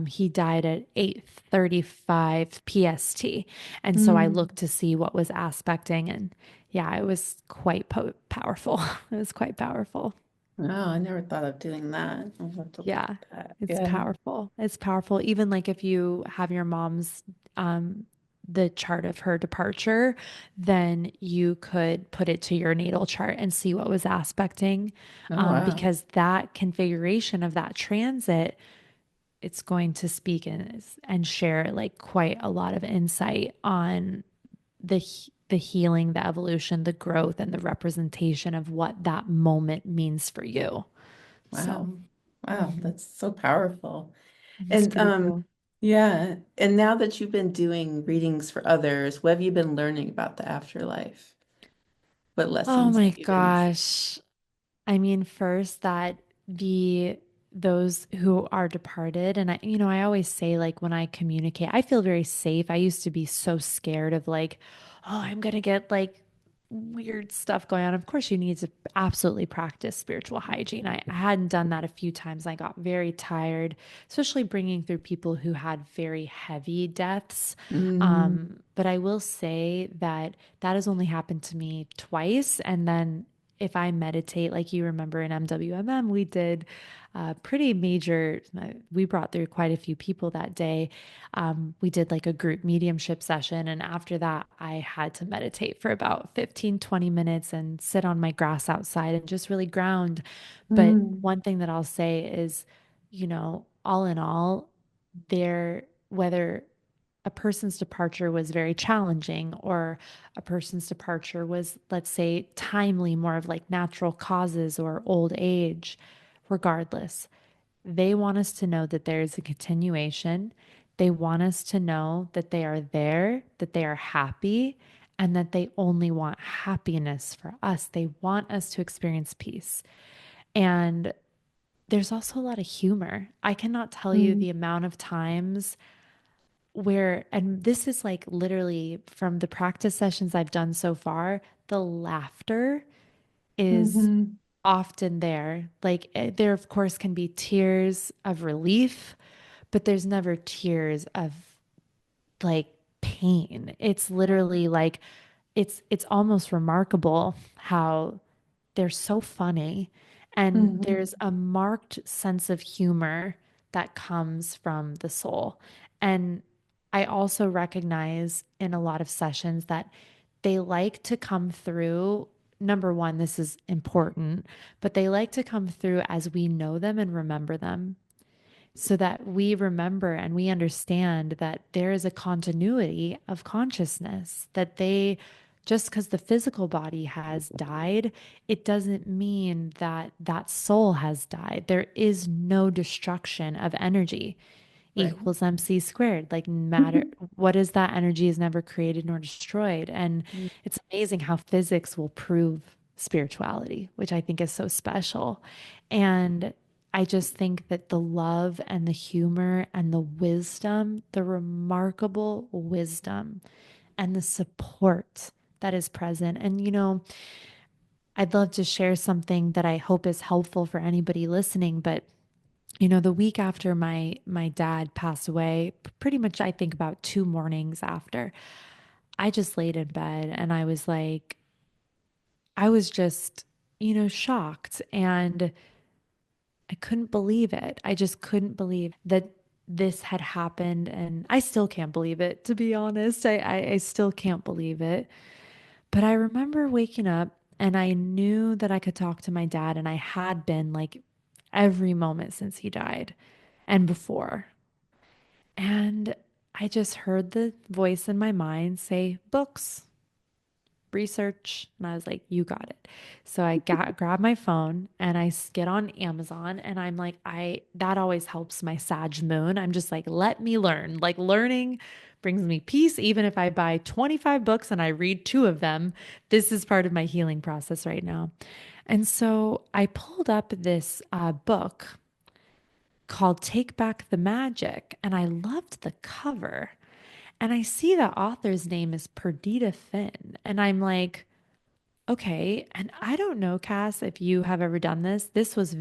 He died at 8:35 PST. And so I mm. looked to see what was aspecting and yeah, it was quite powerful. It was quite powerful. Oh, I never thought of doing that. I'll have to look Yeah, at that. it's Yeah. powerful. It's powerful. Even like if you have your mom's um the chart of her departure, then you could put it to your natal chart and see what was aspecting. Oh, wow. Because that configuration of that transit, it's going to speak and share like quite a lot of insight on the the healing, the evolution, the growth, and the representation of what that moment means for you. So, Wow. Wow, mhm, that's so powerful. it's And pretty cool. yeah, and now that you've been doing readings for others, what have you been learning about the afterlife? What Oh lessons my have you been? gosh. I mean, first that the those who are departed, and I always say like when I communicate, I feel very safe. I used to be so scared of like, oh, I'm gonna get like weird stuff going on. Of course, you need to absolutely practice spiritual hygiene. I hadn't done that a few times. I got very tired, especially bringing through people who had very heavy deaths. Mm, But I will say that that has only happened to me twice, and then if I meditate, like you remember in MWMM, we did pretty major, we brought through quite a few people that day. We did like a group mediumship session. And after that, I had to meditate for about 15, 20 minutes and sit on my grass outside and just really ground. But mm, one thing that I'll say is, all in all, whether a person's departure was very challenging or a person's departure was, let's say, timely, more of like natural causes or old age, regardless, they want us to know that there is a continuation. They want us to know that they are there, that they are happy, and that they only want happiness for us. They want us to experience peace. And there's also a lot of humor. I cannot tell you mm, the amount of times where, and this is like literally from the practice sessions I've done so far, the laughter is mhm, often there. Like there, of course, can be tears of relief, but there's never tears of like pain. It's right. literally like it's almost remarkable how they're so funny and Mhm, there's a marked sense of humor that comes from the soul. And I also recognize in a lot of sessions that they like to come through. Number one, this is important, but they like to come through as we know them and remember them so that we remember and we understand that there is a continuity of consciousness, that they, just because the physical body has died, it doesn't mean that that soul has died. There is no destruction of energy right. equals MC squared. Like matter, what is that energy is never created nor destroyed. And Mm, it's amazing how physics will prove spirituality, which I think is so special. And I just think that the love and the humor and the wisdom, the remarkable wisdom and the support that is present. And, I'd love to share something that I hope is helpful for anybody listening, but the week after my dad passed away, pretty much I think about 2 mornings after, I just laid in bed and I was like, I was just, shocked and I couldn't believe it. I just couldn't believe that this had happened and I still can't believe it, to be honest. I still can't believe it. But I remember waking up and I knew that I could talk to my dad and I had been like every moment since he died and before. And I just heard the voice in my mind say, books, research. And I was like, you got it. So I grab my phone and get on Amazon and I'm like, that always helps my Sag moon. I'm just like, let me learn. Like learning brings me peace. Even if I buy 25 books and I read two of them, this is part of my healing process right now. And so I pulled up this book called Take Back the Magic, and I loved the cover. And I see the author's name is Perdita Finn. And I'm like, okay. And I don't know, Cass, if you have ever done this. This was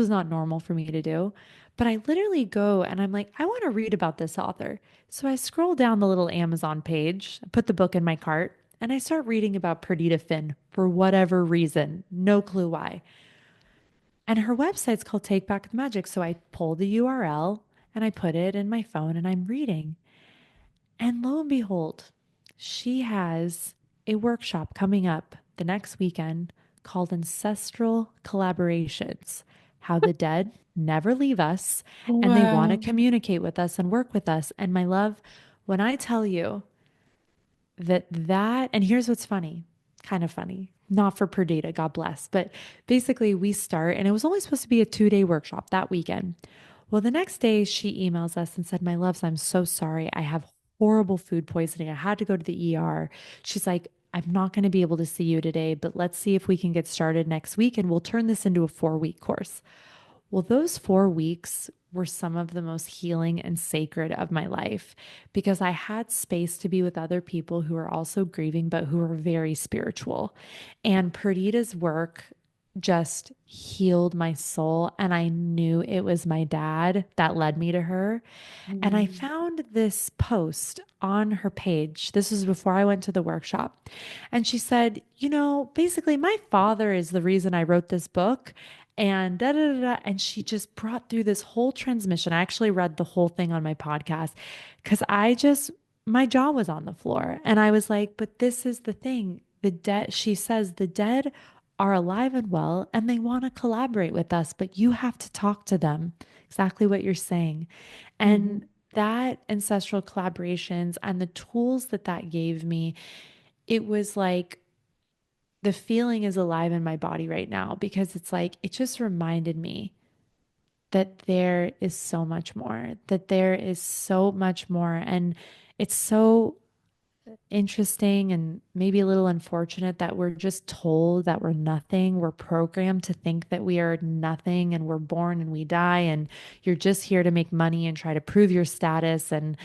not normal for me to do. But I literally go and I'm like, I want to read about this author. So I scroll down the little Amazon page, put the book in my cart, and I start reading about Perdita Finn for whatever reason. No clue why. And her website's called Take Back the Magic. So I pull the URL and I put it in my phone and I'm reading. And lo and behold, she has a workshop coming up the next weekend called Ancestral Collaborations: How the Dead Never Leave Us and they want to wow. communicate with us and work with us. And my love, when I tell you, and here's what's funny, kind of funny, not for Perdita, God bless, but basically we start, and it was only supposed to be a 2-day workshop that weekend. Well, the next day she emails us and said, "My loves, I'm so sorry. I have horrible food poisoning. I had to go to the ER." She's like, "I'm not going to be able to see you today, but let's see if we can get started next week and we'll turn this into a 4-week course." Well, those 4 weeks were some of the most healing and sacred of my life because I had space to be with other people who are also grieving, but who are very spiritual. And Perdita's work just healed my soul. And I knew it was my dad that led me to her. And I Mm, found this post on her page. This was before I went to the workshop. And she said, basically, my father is the reason I wrote this book. And da da da. Da. And she just brought through this whole transmission. I actually read the whole thing on my podcast because my jaw was on the floor. And I was like, but this is the thing. The dead, she says, the dead are alive and well, and they want to collaborate with us, but you have to talk to them. Exactly what you're saying. mhm, And that ancestral collaborations and the tools that that gave me, it was like the feeling is alive in my body right now because it's like it just reminded me that there is so much more, that there is so much more. And it's so interesting and maybe a little unfortunate that we're just told that we're nothing. We're programmed to think that we are nothing and we're born and we die and you're just here to make money and try to prove your status. And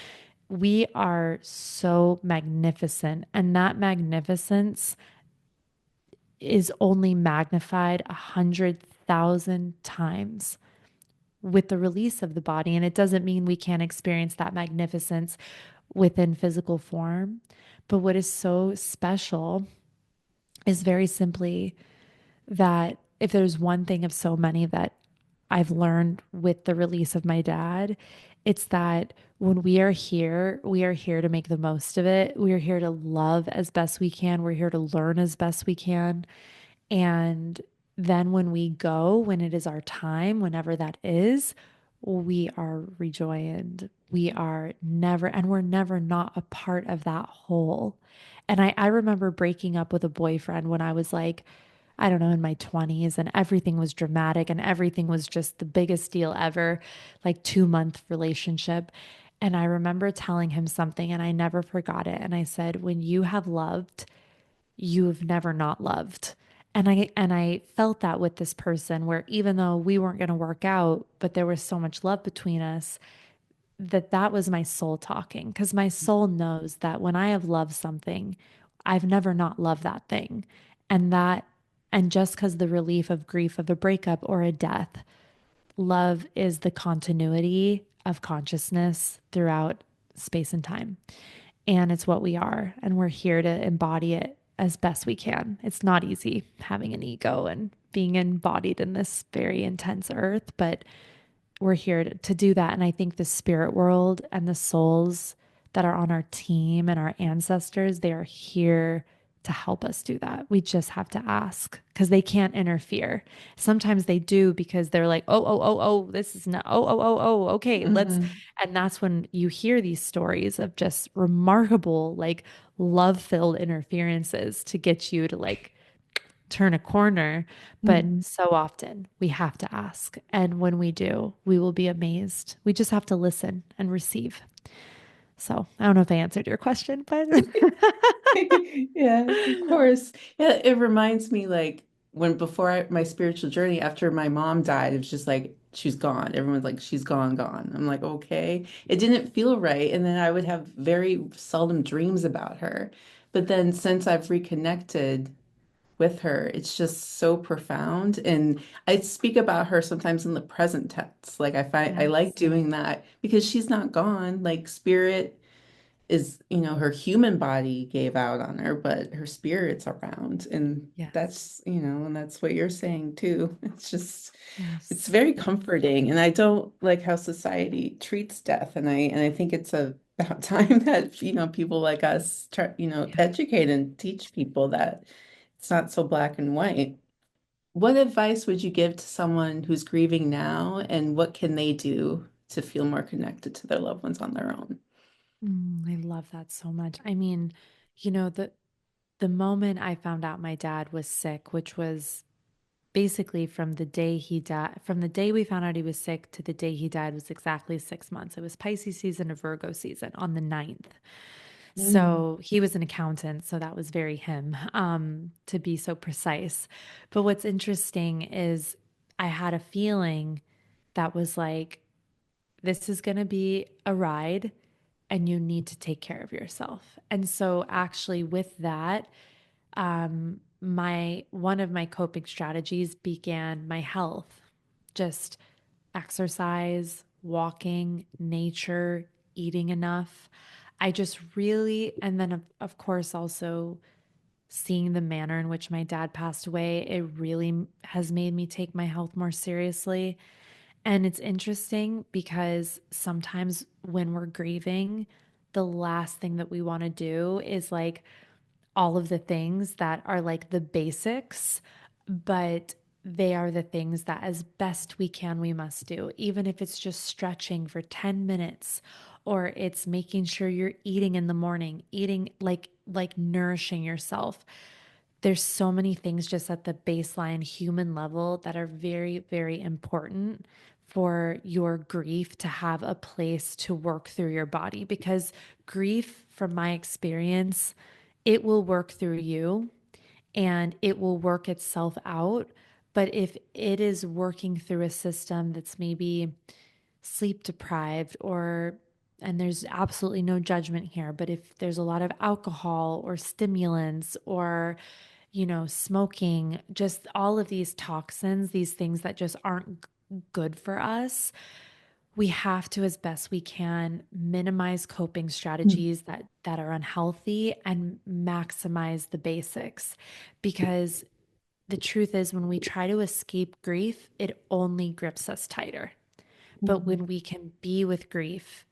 we are so magnificent. And that magnificence is only magnified 100,000 times with the release of the body. And it doesn't mean we can't experience that magnificence within physical form. But what is so special is very simply that if there's one thing of so many that I've learned with the release of my dad, it's that when we are here to make the most of it. We are here to love as best we can. We're here to learn as best we can. And then when we go, when it is our time, whenever that is, we are rejoined. We are never, and we're never not a part of that whole. And I remember breaking up with a boyfriend when I was like, I don't know, in my 20s, and everything was dramatic and everything was just the biggest deal ever, like 2-month relationship. And I remember telling him something and I never forgot it. And I said, when you have loved, you've never not loved. And I felt that with this person where even though we weren't going to work out, but there was so much love between us, that was my soul talking because my soul knows that when I have loved something, I've never not loved that thing. And that and just because the relief of grief of a breakup or a death, love is the continuity of consciousness throughout space and time. And it's what we are. And we're here to embody it as best we can. It's not easy having an ego and being embodied in this very intense earth, but we're here to do that. And I think the spirit world and the souls that are on our team and our ancestors, they are here to help us do that. We just have to ask because they can't interfere. Sometimes they do because they're like, oh, oh, oh, oh, this is not, oh, oh, oh, oh, okay, let's. mhm, And that's when you hear these stories of just remarkable, like love filled interferences to get you to like turn a corner. But mhm. so often we have to ask. And when we do, we will be amazed. We just have to listen and receive. So I don't know if I answered your question, but Yeah, of course. Yeah, it reminds me like when before my spiritual journey, after my mom died, it was just like she's gone. Everyone's like, she's gone, gone. I'm like, okay. It didn't feel right. And then I would have very seldom dreams about her. But then since I've reconnected with her, it's just so profound. And I speak about her sometimes in the present tense. Like I like yes, doing that because she's not gone. Like spirit is, her human body gave out on her, but her spirit's around. And yes, that's what you're saying too. It's yes, very comforting. And I don't like how society treats death. And I think it's about time that, people like us try, yeah. educate and teach people that it's not so black and white. What advice would you give to someone who's grieving now, and what can they do to feel more connected to their loved ones on their own? I love that so much. I mean, You know, the moment I found out my dad was sick, which was basically from the day he died, from the day we found out he was sick to the day he died was exactly 6 months. It was Pisces season of Virgo season on the 9th. Mm. So he was an accountant, so that was very him, to be so precise. But what's interesting is I had a feeling that was like, this is going to be a ride and you need to take care of yourself. And so actually with that, my one of my coping strategies began my health. Just exercise, walking, nature, eating enough. I just really, and then of course also seeing the manner in which my dad passed away, it really has made me take my health more seriously. And it's interesting because sometimes when we're grieving, the last thing that we want to do is like all of the things that are like the basics, but they are the things that, as best we can, we must do, even if it's just stretching for 10 minutes or it's making sure you're eating in the morning, eating like nourishing yourself. There's so many things just at the baseline human level that are very, very important for your grief to have a place to work through your body, because grief, from my experience, it will work through you and it will work itself out. But if it is working through a system that's maybe sleep deprived, or, and there's absolutely no judgment here, but if there's a lot of alcohol or stimulants or, smoking, just all of these toxins, these things that just aren't good for us, we have to, as best we can, minimize coping Mm. strategies that are unhealthy and maximize the basics. Because the truth is, when we try to escape grief, it only grips us tighter. But Mhm. when we can be with grief,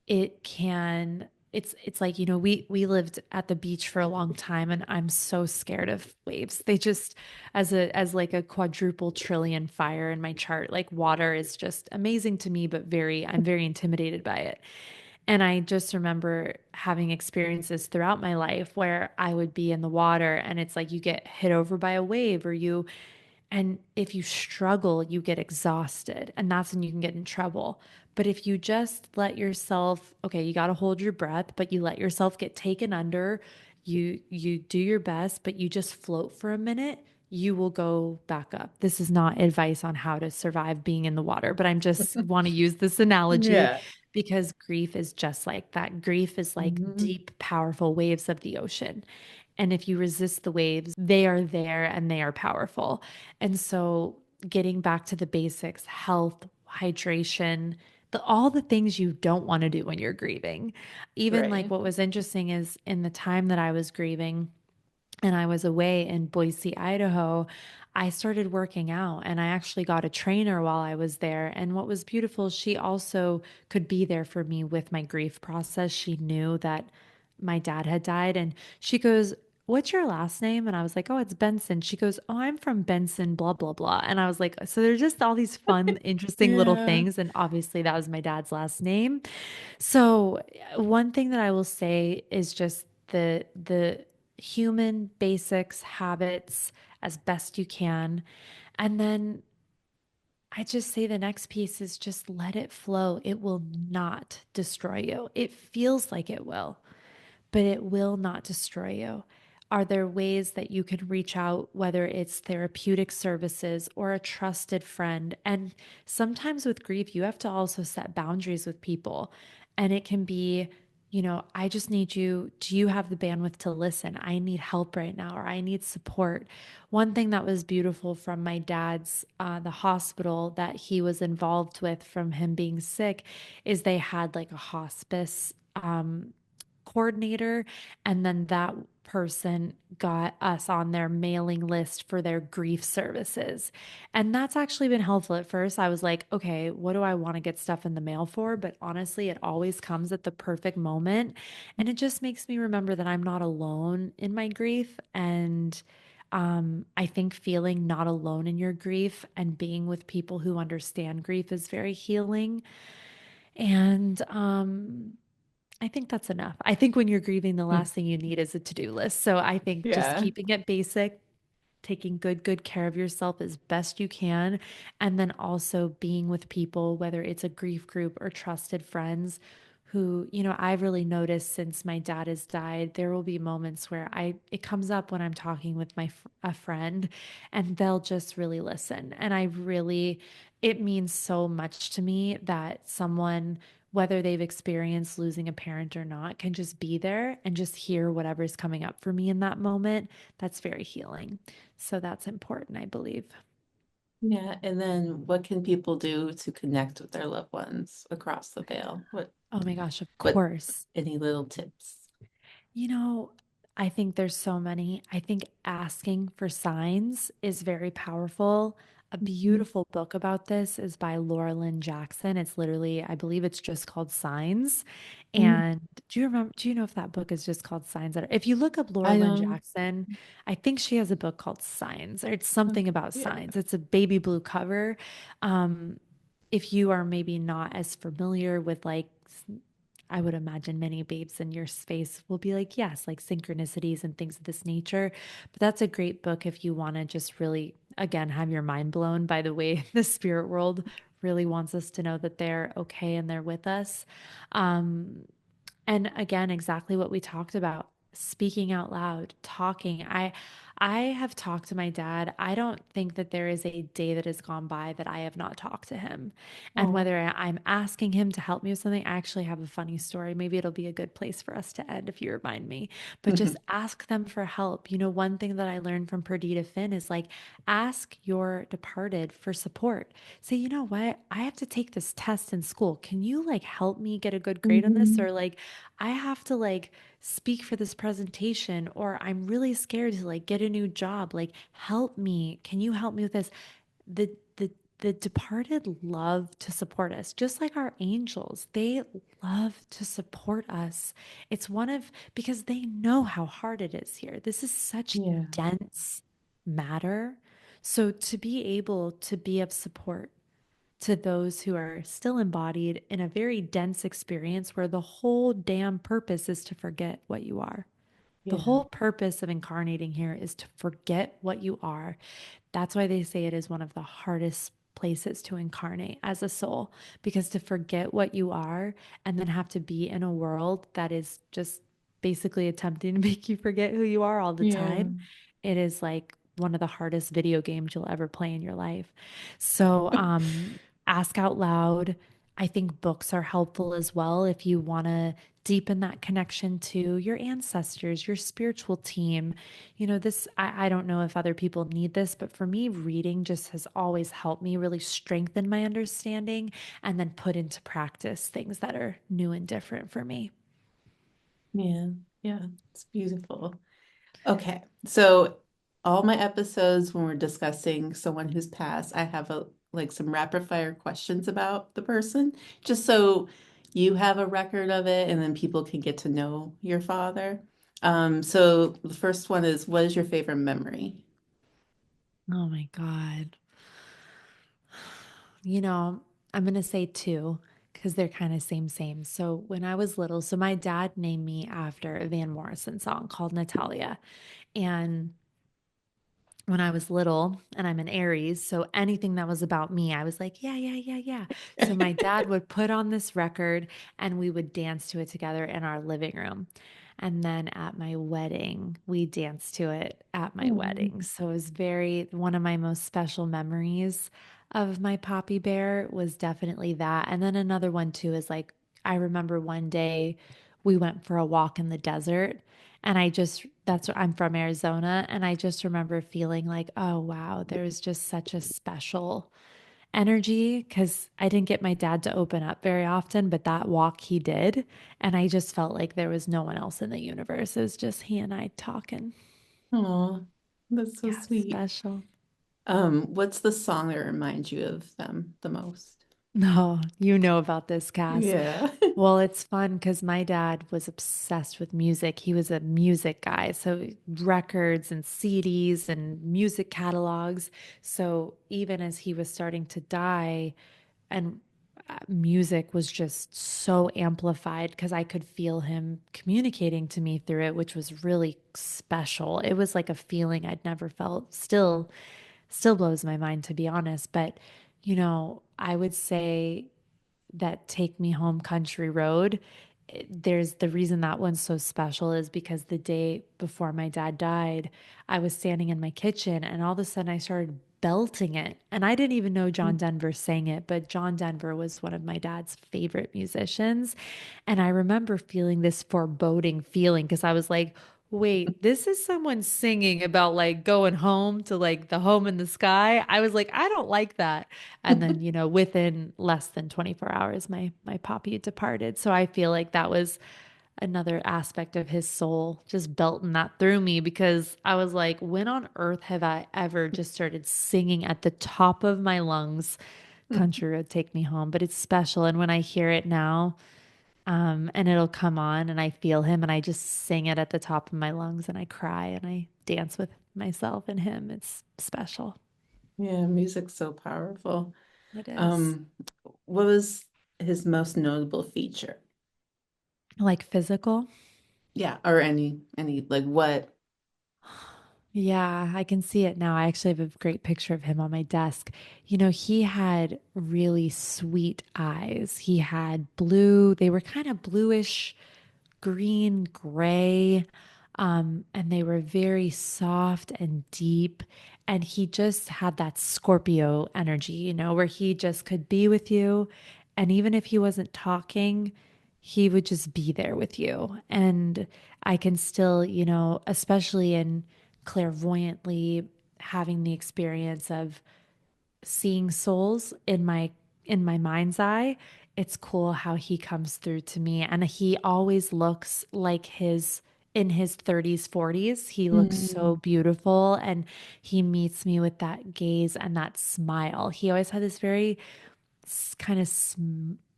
it can, it's like, we lived at the beach for a long time and I'm so scared of waves. They just, as like a quadruple trillion fire in my chart, like water is just amazing to me, but I'm very intimidated by it. And I just remember having experiences throughout my life where I would be in the water and it's like you get hit over by a wave, and if you struggle, you get exhausted, and that's when you can get in trouble. But if you just let yourself, okay, you got to hold your breath, but you let yourself get taken under, you do your best, but you just float for a minute, you will go back up. This is not advice on how to survive being in the water, but I'm just want to use this analogy Yeah. because grief is just like that. Grief is like Mhm. deep, powerful waves of the ocean. And if you resist the waves, they are there and they are powerful. And so, getting back to the basics, health, hydration, all the things you don't want to do when you're grieving. Even like Right. what was interesting is in the time that I was grieving, and I was away in Boise, Idaho, I started working out and I actually got a trainer while I was there. And what was beautiful, she also could be there for me with my grief process. She knew that my dad had died and she goes, "What's your last name?" And I was like, "Oh, it's Benson." She goes, "Oh, I'm from Benson, blah, blah, blah." And I was like, so there's just all these fun, interesting little Yeah. things. And obviously, that was my dad's last name. So, one thing that I will say is just the human basics, habits as best you can. And then I just say the next piece is just let it flow. It will not destroy you. It feels like it will, but it will not destroy you. Are there ways that you can reach out, whether it's therapeutic services or a trusted friend? And sometimes with grief, you have to also set boundaries with people. And it can be, I just need you. Do you have the bandwidth to listen? I need help right now, or I need support. One thing that was beautiful from my dad's, the hospital that he was involved with from him being sick, is they had like a hospice coordinator, and then that person got us on their mailing list for their grief services. And that's actually been helpful. At first, I was like, okay, what do I want to get stuff in the mail for? But honestly, it always comes at the perfect moment. And it just makes me remember that I'm not alone in my grief. And I think feeling not alone in your grief and being with people who understand grief is very healing. And I think that's enough. I think when you're grieving, the last thing you need is a to-do list. So I think just Yeah. keeping it basic, taking good care of yourself as best you can, and then also being with people, whether it's a grief group or trusted friends who, I've really noticed since my dad has died, there will be moments where it comes up when I'm talking with a friend, and they'll just really listen. And it means so much to me that someone, whether they've experienced losing a parent or not, can just be there and just hear whatever's coming up for me in that moment. That's very healing. So that's important, I believe. Yeah. And then what can people do to connect with their loved ones across the veil? Oh my gosh, of What, course. any little tips? You know, I think there's so many. I think asking for signs is very powerful. A Mhm. beautiful book about this is by Laura Lynn Jackson. It's literally, I believe it's just called Signs. Mm. And do you know if that book is just called Signs? If you look up Laura I Lynn don't. Jackson, I think she has a book called Signs, or it's something Okay. about Yeah. signs. It's a baby blue cover. Um, if you are maybe not as familiar with I would imagine many babes in your space will be like, yes, like synchronicities and things of this nature. But that's a great book if you want to just really, again, have your mind blown by the way the spirit world really wants us to know that they're okay and they're with us. Um, and again, exactly what we talked about, speaking out loud, talking. I have talked to my dad. I don't think that there is a day that has gone by that I have not talked to him. And Oh. whether I'm asking him to help me with something, I actually have a funny story. Maybe it'll be a good place for us to end if you remind me. But just ask them for help. One thing that I learned from Perdita Finn is like, ask your departed for support. Say, you know what? I have to take this test in school. Can you like help me get a good grade on this? Mhm. Or like, I have to like speak for this presentation, or I'm really scared to like get a new job. Like, help me. Can you help me with this? The the the departed love to support us, just like our angels. They love to support us. It's one of because they know how hard it is here. This is such Yeah. dense matter. So to be able to be of support to those who are still embodied in a very dense experience where the whole damn purpose is to forget what you are. The Yeah. whole purpose of incarnating here is to forget what you are. That's why they say it is one of the hardest places to incarnate as a soul, because to forget what you are and then have to be in a world that is just basically attempting to make you forget who you are all the Yeah. time, it is like one of the hardest video games you'll ever play in your life. So, ask out loud. I think books are helpful as well if you want to deepen that connection to your ancestors, your spiritual team. I don't know if other people need this, but for me, reading just has always helped me really strengthen my understanding and then put into practice things that are new and different for me. Yeah. Yeah. It's beautiful. Okay. So all my episodes when we're discussing someone who's passed, I have some rapid fire questions about the person, just so you have a record of it and then people can get to know your father. So the first one is, what is your favorite memory? Oh my God. You know, I'm going to say two because they're kind of same. So when I was little, so my dad named me after a Van Morrison song called Natalia. And when I was little, and I'm an Aries, so anything that was about me, I was like, yeah, yeah, yeah, yeah. So my dad would put on this record and we would dance to it together in our living room. And then at my wedding, we danced to it at my Oh. wedding. So it was one of my most special memories of my Poppy Bear was definitely that. And then another one too is like, I remember one day we went for a walk in the desert, and that's what I'm from Arizona. And I just remember feeling like, oh, wow, there was just such a special energy because I didn't get my dad to open up very often, but that walk he did. And I just felt like there was no one else in the universe. It was just he and I talking. Oh, that's so Yeah, sweet. special. What's the song that reminds you of them the most? No, you know about this, Cass. Yeah. Well, it's fun because my dad was obsessed with music. He was a music guy, so records and CDs and music catalogs. So even as he was starting to die, and music was just so amplified because I could feel him communicating to me through it, which was really special. It was like a feeling I'd never felt. Still blows my mind, to be honest. But, I would say that Take Me Home Country Road, there's the reason that one's so special is because the day before my dad died, I was standing in my kitchen and all of a sudden I started belting it. And I didn't even know John Denver sang it, but John Denver was one of my dad's favorite musicians. And I remember feeling this foreboding feeling because I was like, wait, this is someone singing about like going home to like the home in the sky. I was like, I don't like that. And then, within less than 24 hours, my poppy departed. So I feel like that was another aspect of his soul just belting that through me because I was like, when on earth have I ever just started singing at the top of my lungs, Country Road Take Me Home? But it's special. And when I hear it now, and it'll come on and I feel him and I just sing it at the top of my lungs and I cry and I dance with myself and him. It's special. Yeah, music's so powerful. It is. Um, what was his most notable feature? Like physical. Yeah, or any like what? Yeah, I can see it now. I actually have a great picture of him on my desk. He had really sweet eyes. He had blue, they were kind of bluish, green, gray, and they were very soft and deep. And he just had that Scorpio energy, where he just could be with you. And even if he wasn't talking, he would just be there with you. And I can still, especially in clairvoyantly having the experience of seeing souls in my mind's eye, it's cool how he comes through to me and he always looks like his in his 30s 40s. He looks so Mm. beautiful and he meets me with that gaze and that smile. He always had this very kind of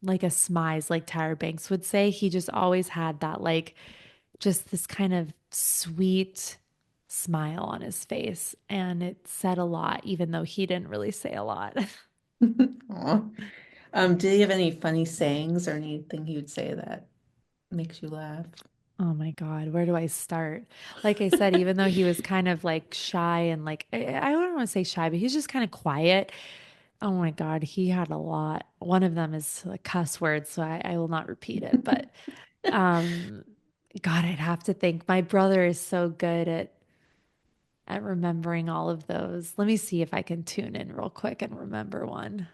like a smize, like Tyra Banks would say. He just always had that like just this kind of sweet smile on his face. And it said a lot, even though he didn't really say a lot. Aw. Did he have any funny sayings or anything he would say that makes you laugh? Oh my God, where do I start? Like I said, even though he was kind of like shy and like, I don't want to say shy, but he's just kind of quiet. Oh my God, he had a lot. One of them is a cuss word, so I will not repeat it. But um, God, I'd have to think. My brother is so good at remembering all of those. Let me see if I can tune in real quick and remember one.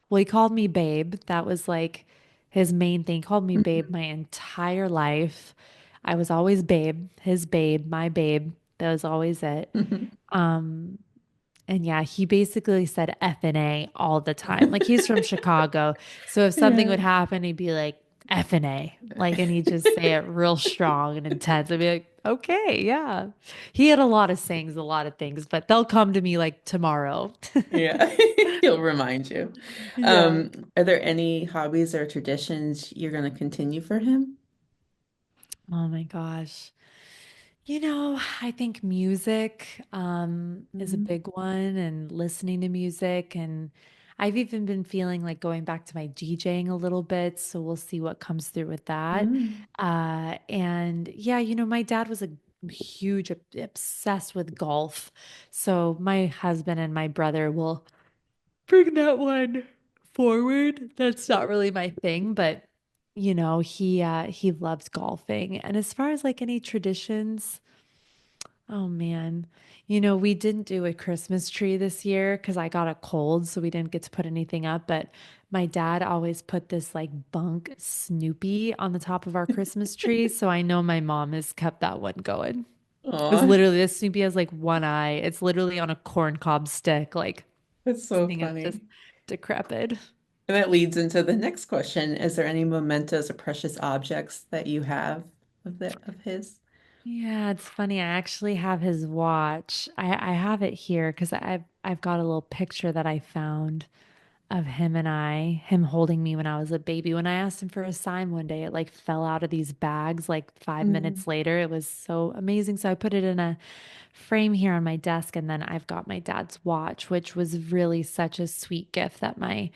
Well, he called me babe. That was like his main thing. He called me babe my entire life. I was always babe, his babe, my babe. That was always it. Um, and yeah, he basically said F and A all the time. Like he's from Chicago. So if something Yeah. would happen, he'd be like, F and A. Like, and he'd just say it real strong and intense. I'd be like, okay, yeah. He had a lot of sayings, a lot of things, but they'll come to me like tomorrow. Yeah, he'll remind you. Yeah. Are there any hobbies or traditions you're going to continue for him? Oh my gosh. I think music is a Mhm. big one and listening to music. And I've even been feeling like going back to my DJing a little bit. So we'll see what comes through with that. Mm. And yeah, my dad was a huge, obsessed with golf. So my husband and my brother will bring that one forward. That's not really my thing, but he loves golfing. And as far as like any traditions, oh man. We didn't do a Christmas tree this year because I got a cold, so we didn't get to put anything up. But my dad always put this like bunk Snoopy on the top of our Christmas tree. So I know my mom has kept that one going. It's Aw, literally this Snoopy has like one eye. It's literally on a corn cob stick. Like that's this so thing is just funny. decrepit. And that leads into the next question. Is there any mementos or precious objects that you have of his? Yeah, it's funny. I actually have his watch. I have it here because I've got a little picture that I found of him holding me when I was a baby. When I asked him for a sign one day, it like fell out of these bags like 5 minutes Mm. later. It was so amazing. So I put it in a frame here on my desk, and then I've got my dad's watch, which was really such a sweet gift that my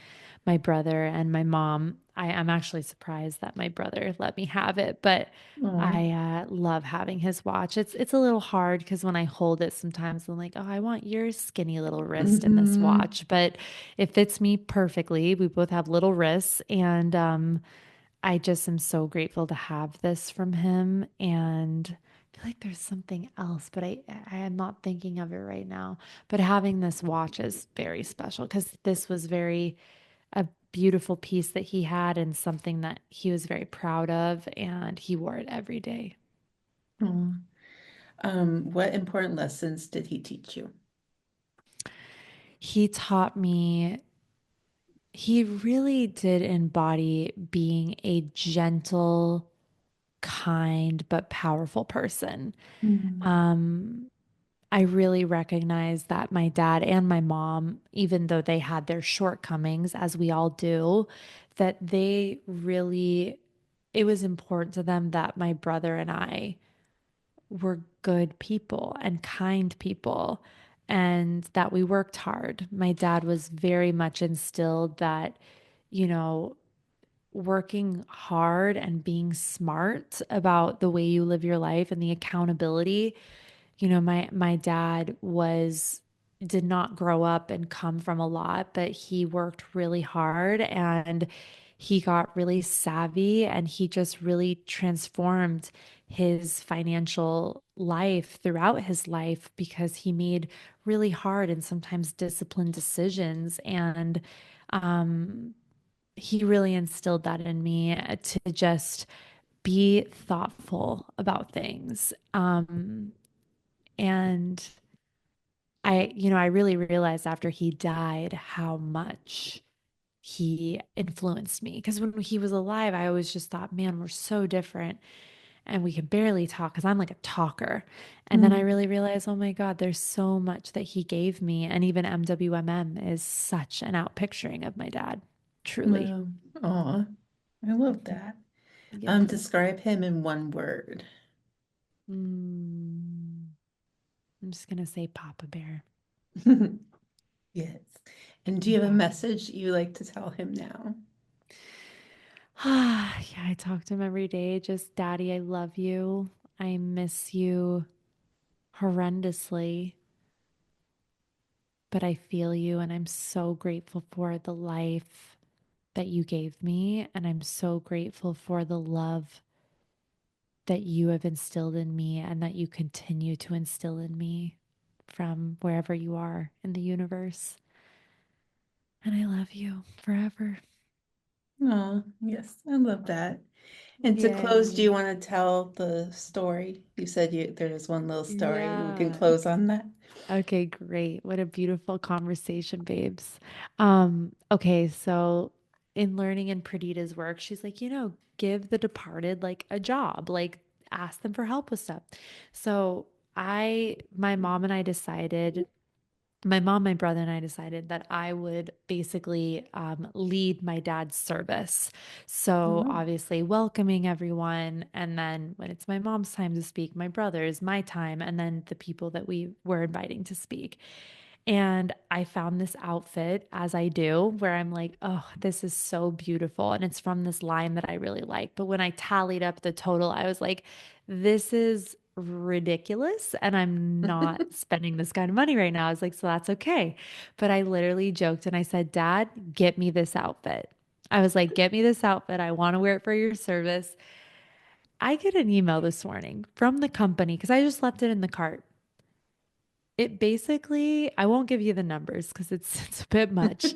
my brother and my mom. I'm actually surprised that my brother let me have it, but Oh. I love having his watch. It's a little hard because when I hold it, sometimes I'm like, oh, I want your skinny little wrist in this Hmm. watch, but it fits me perfectly. We both have little wrists, and I just am so grateful to have this from him. And I feel like there's something else, but I am not thinking of it right now. But having this watch is very special because this was very a beautiful piece that he had and something that he was very proud of, and he wore it every day. Oh. What important lessons did he teach you? He taught me, he really did embody being a gentle, kind, but powerful person. Mm. Um, I really recognize that my dad and my mom, even though they had their shortcomings, as we all do, that they really, it was important to them that my brother and I were good people and kind people and that we worked hard. My dad was very much instilled that, you know, working hard and being smart about the way you live your life and the accountability. My dad was did not grow up and come from a lot, but he worked really hard and he got really savvy and he just really transformed his financial life throughout his life because he made really hard and sometimes disciplined decisions. And um, he really instilled that in me to just be thoughtful about things. And I really realized after he died how much he influenced me. Because when he was alive, I always just thought, man, we're so different and we can barely talk because I'm like a talker. And then I Mm. really realized, oh my God, there's so much that he gave me. And even MWMM is such an outpicturing of my dad, truly. Wow. Aw, I love that. Yes. Describe him in one word. Mm, I'm just going to say Papa Bear. Yes. And do you have a Yeah. message you like to tell him now? Yeah, I talk to him every day. Just, Daddy, I love you. I miss you horrendously, but I feel you, and I'm so grateful for the life that you gave me. And I'm so grateful for the love that you have instilled in me and that you continue to instill in me from wherever you are in the universe. And I love you forever. Oh, yes, I love that. And to close, do Yay. you want to tell the story? You said there's one little story. We can Yeah. close on that. Okay, great. What a beautiful conversation, babes. Okay, so in learning in Perdita's work, she's like, give the departed like a job, like ask them for help with stuff. So my mom and I decided my mom, my brother, and I decided that I would basically lead my dad's service. So, Oh. obviously, welcoming everyone. And then when it's my mom's time to speak, my brother's, my time, and then the people that we were inviting to speak. And I found this outfit, as I do, where I'm like, oh, this is so beautiful. And it's from this line that I really like. But when I tallied up the total, I was like, this is ridiculous. And I'm not spending this kind of money right now. I was like, so that's okay. But I literally joked and I said, Dad, get me this outfit. I was like, get me this outfit. I want to wear it for your service. I get an email this morning from the company because I just left it in the cart. It basically, I won't give you the numbers because it's a bit much.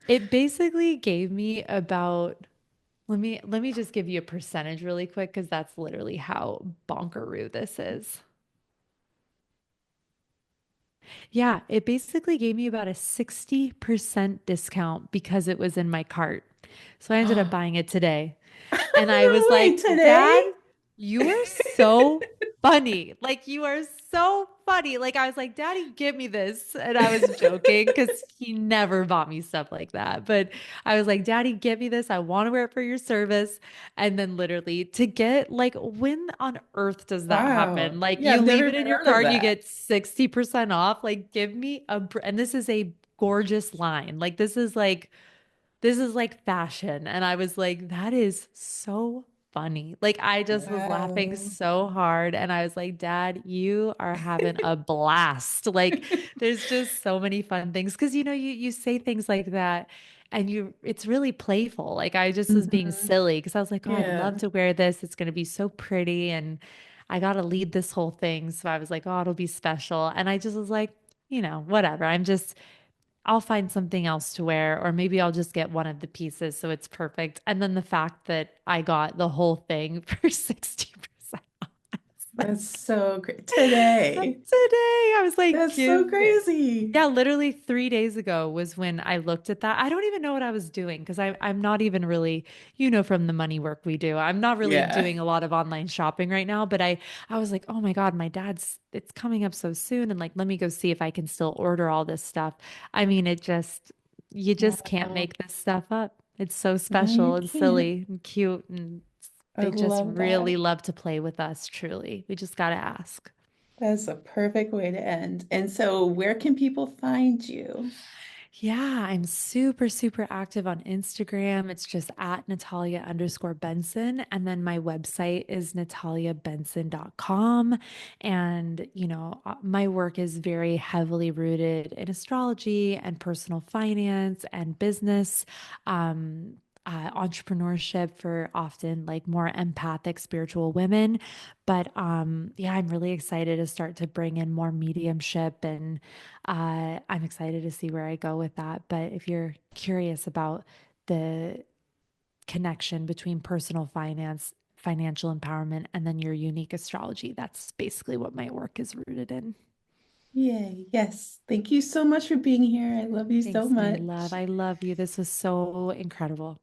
It basically gave me about, let me just give you a percentage really quick because that's literally how bonkeroo this is. Yeah, it basically gave me about a 60% discount because it was in my cart. So I ended up Oh, buying it today. And I was no way like, today. Dad, you are so funny. Like, you are so funny. Like, I was like, Daddy, give me this. And I was joking because he never bought me stuff like that. But I was like, Daddy, give me this. I want to wear it for your service. And then literally to get like, when on earth does that Wow. happen? Like, Yeah, you I've leave never it even in your heard of car and you that. get 60% off. Like, give me and this is a gorgeous line. Like, this is like, this is like fashion. And I was like, that is so funny. Like, I just was laughing Wow. so hard. And I was like, Dad, you are having a blast. Like, there's just so many fun things. Cause you say things like that and it's really playful. Like, I just was being Hmm. silly because I was like, oh, I'd love Yeah. to wear this. It's going to be so pretty. And I got to lead this whole thing. So I was like, oh, it'll be special. And I just was like, whatever. I'll find something else to wear, or maybe I'll just get one of the pieces so it's perfect. And then the fact that I got the whole thing for 60%. That's Like so great. Today. today, I was like, That's so give me. crazy. Yeah, literally 3 days ago was when I looked at that. I don't even know what I was doing because I'm not even really, from the money work we do. I'm not really Yeah. doing a lot of online shopping right now, but I was like, oh my God, my dad's it's coming up so soon. And like, let me go see if I can still order all this stuff. I mean, you just can't Wow. make this stuff up. It's so No, special you and can't. silly and cute. And I they just love that. really love to play with us, truly. We just got to ask. That's a perfect way to end. And so, where can people find you? Yeah, I'm super, super active on Instagram. It's just at Natalia_Benson. And then my website is nataliabenson.com. And, my work is very heavily rooted in astrology and personal finance and business. Entrepreneurship for often like more empathic spiritual women. But yeah, I'm really excited to start to bring in more mediumship and I'm excited to see where I go with that. But if you're curious about the connection between personal finance, financial empowerment, and then your unique astrology, that's basically what my work is rooted in. Yay. Yes. Thank you so much for being here. I love you so Thanks, my love. much. I love you. This was so incredible.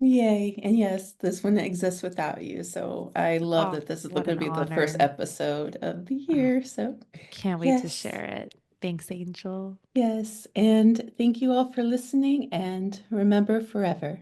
Yay. And yes, this wouldn't exist without you. So I love Oh, that this is going what to an be the first honor. episode of the Oh, year. So, can't wait to yes. share it. Thanks, Angel. Yes. And thank you all for listening. And remember forever.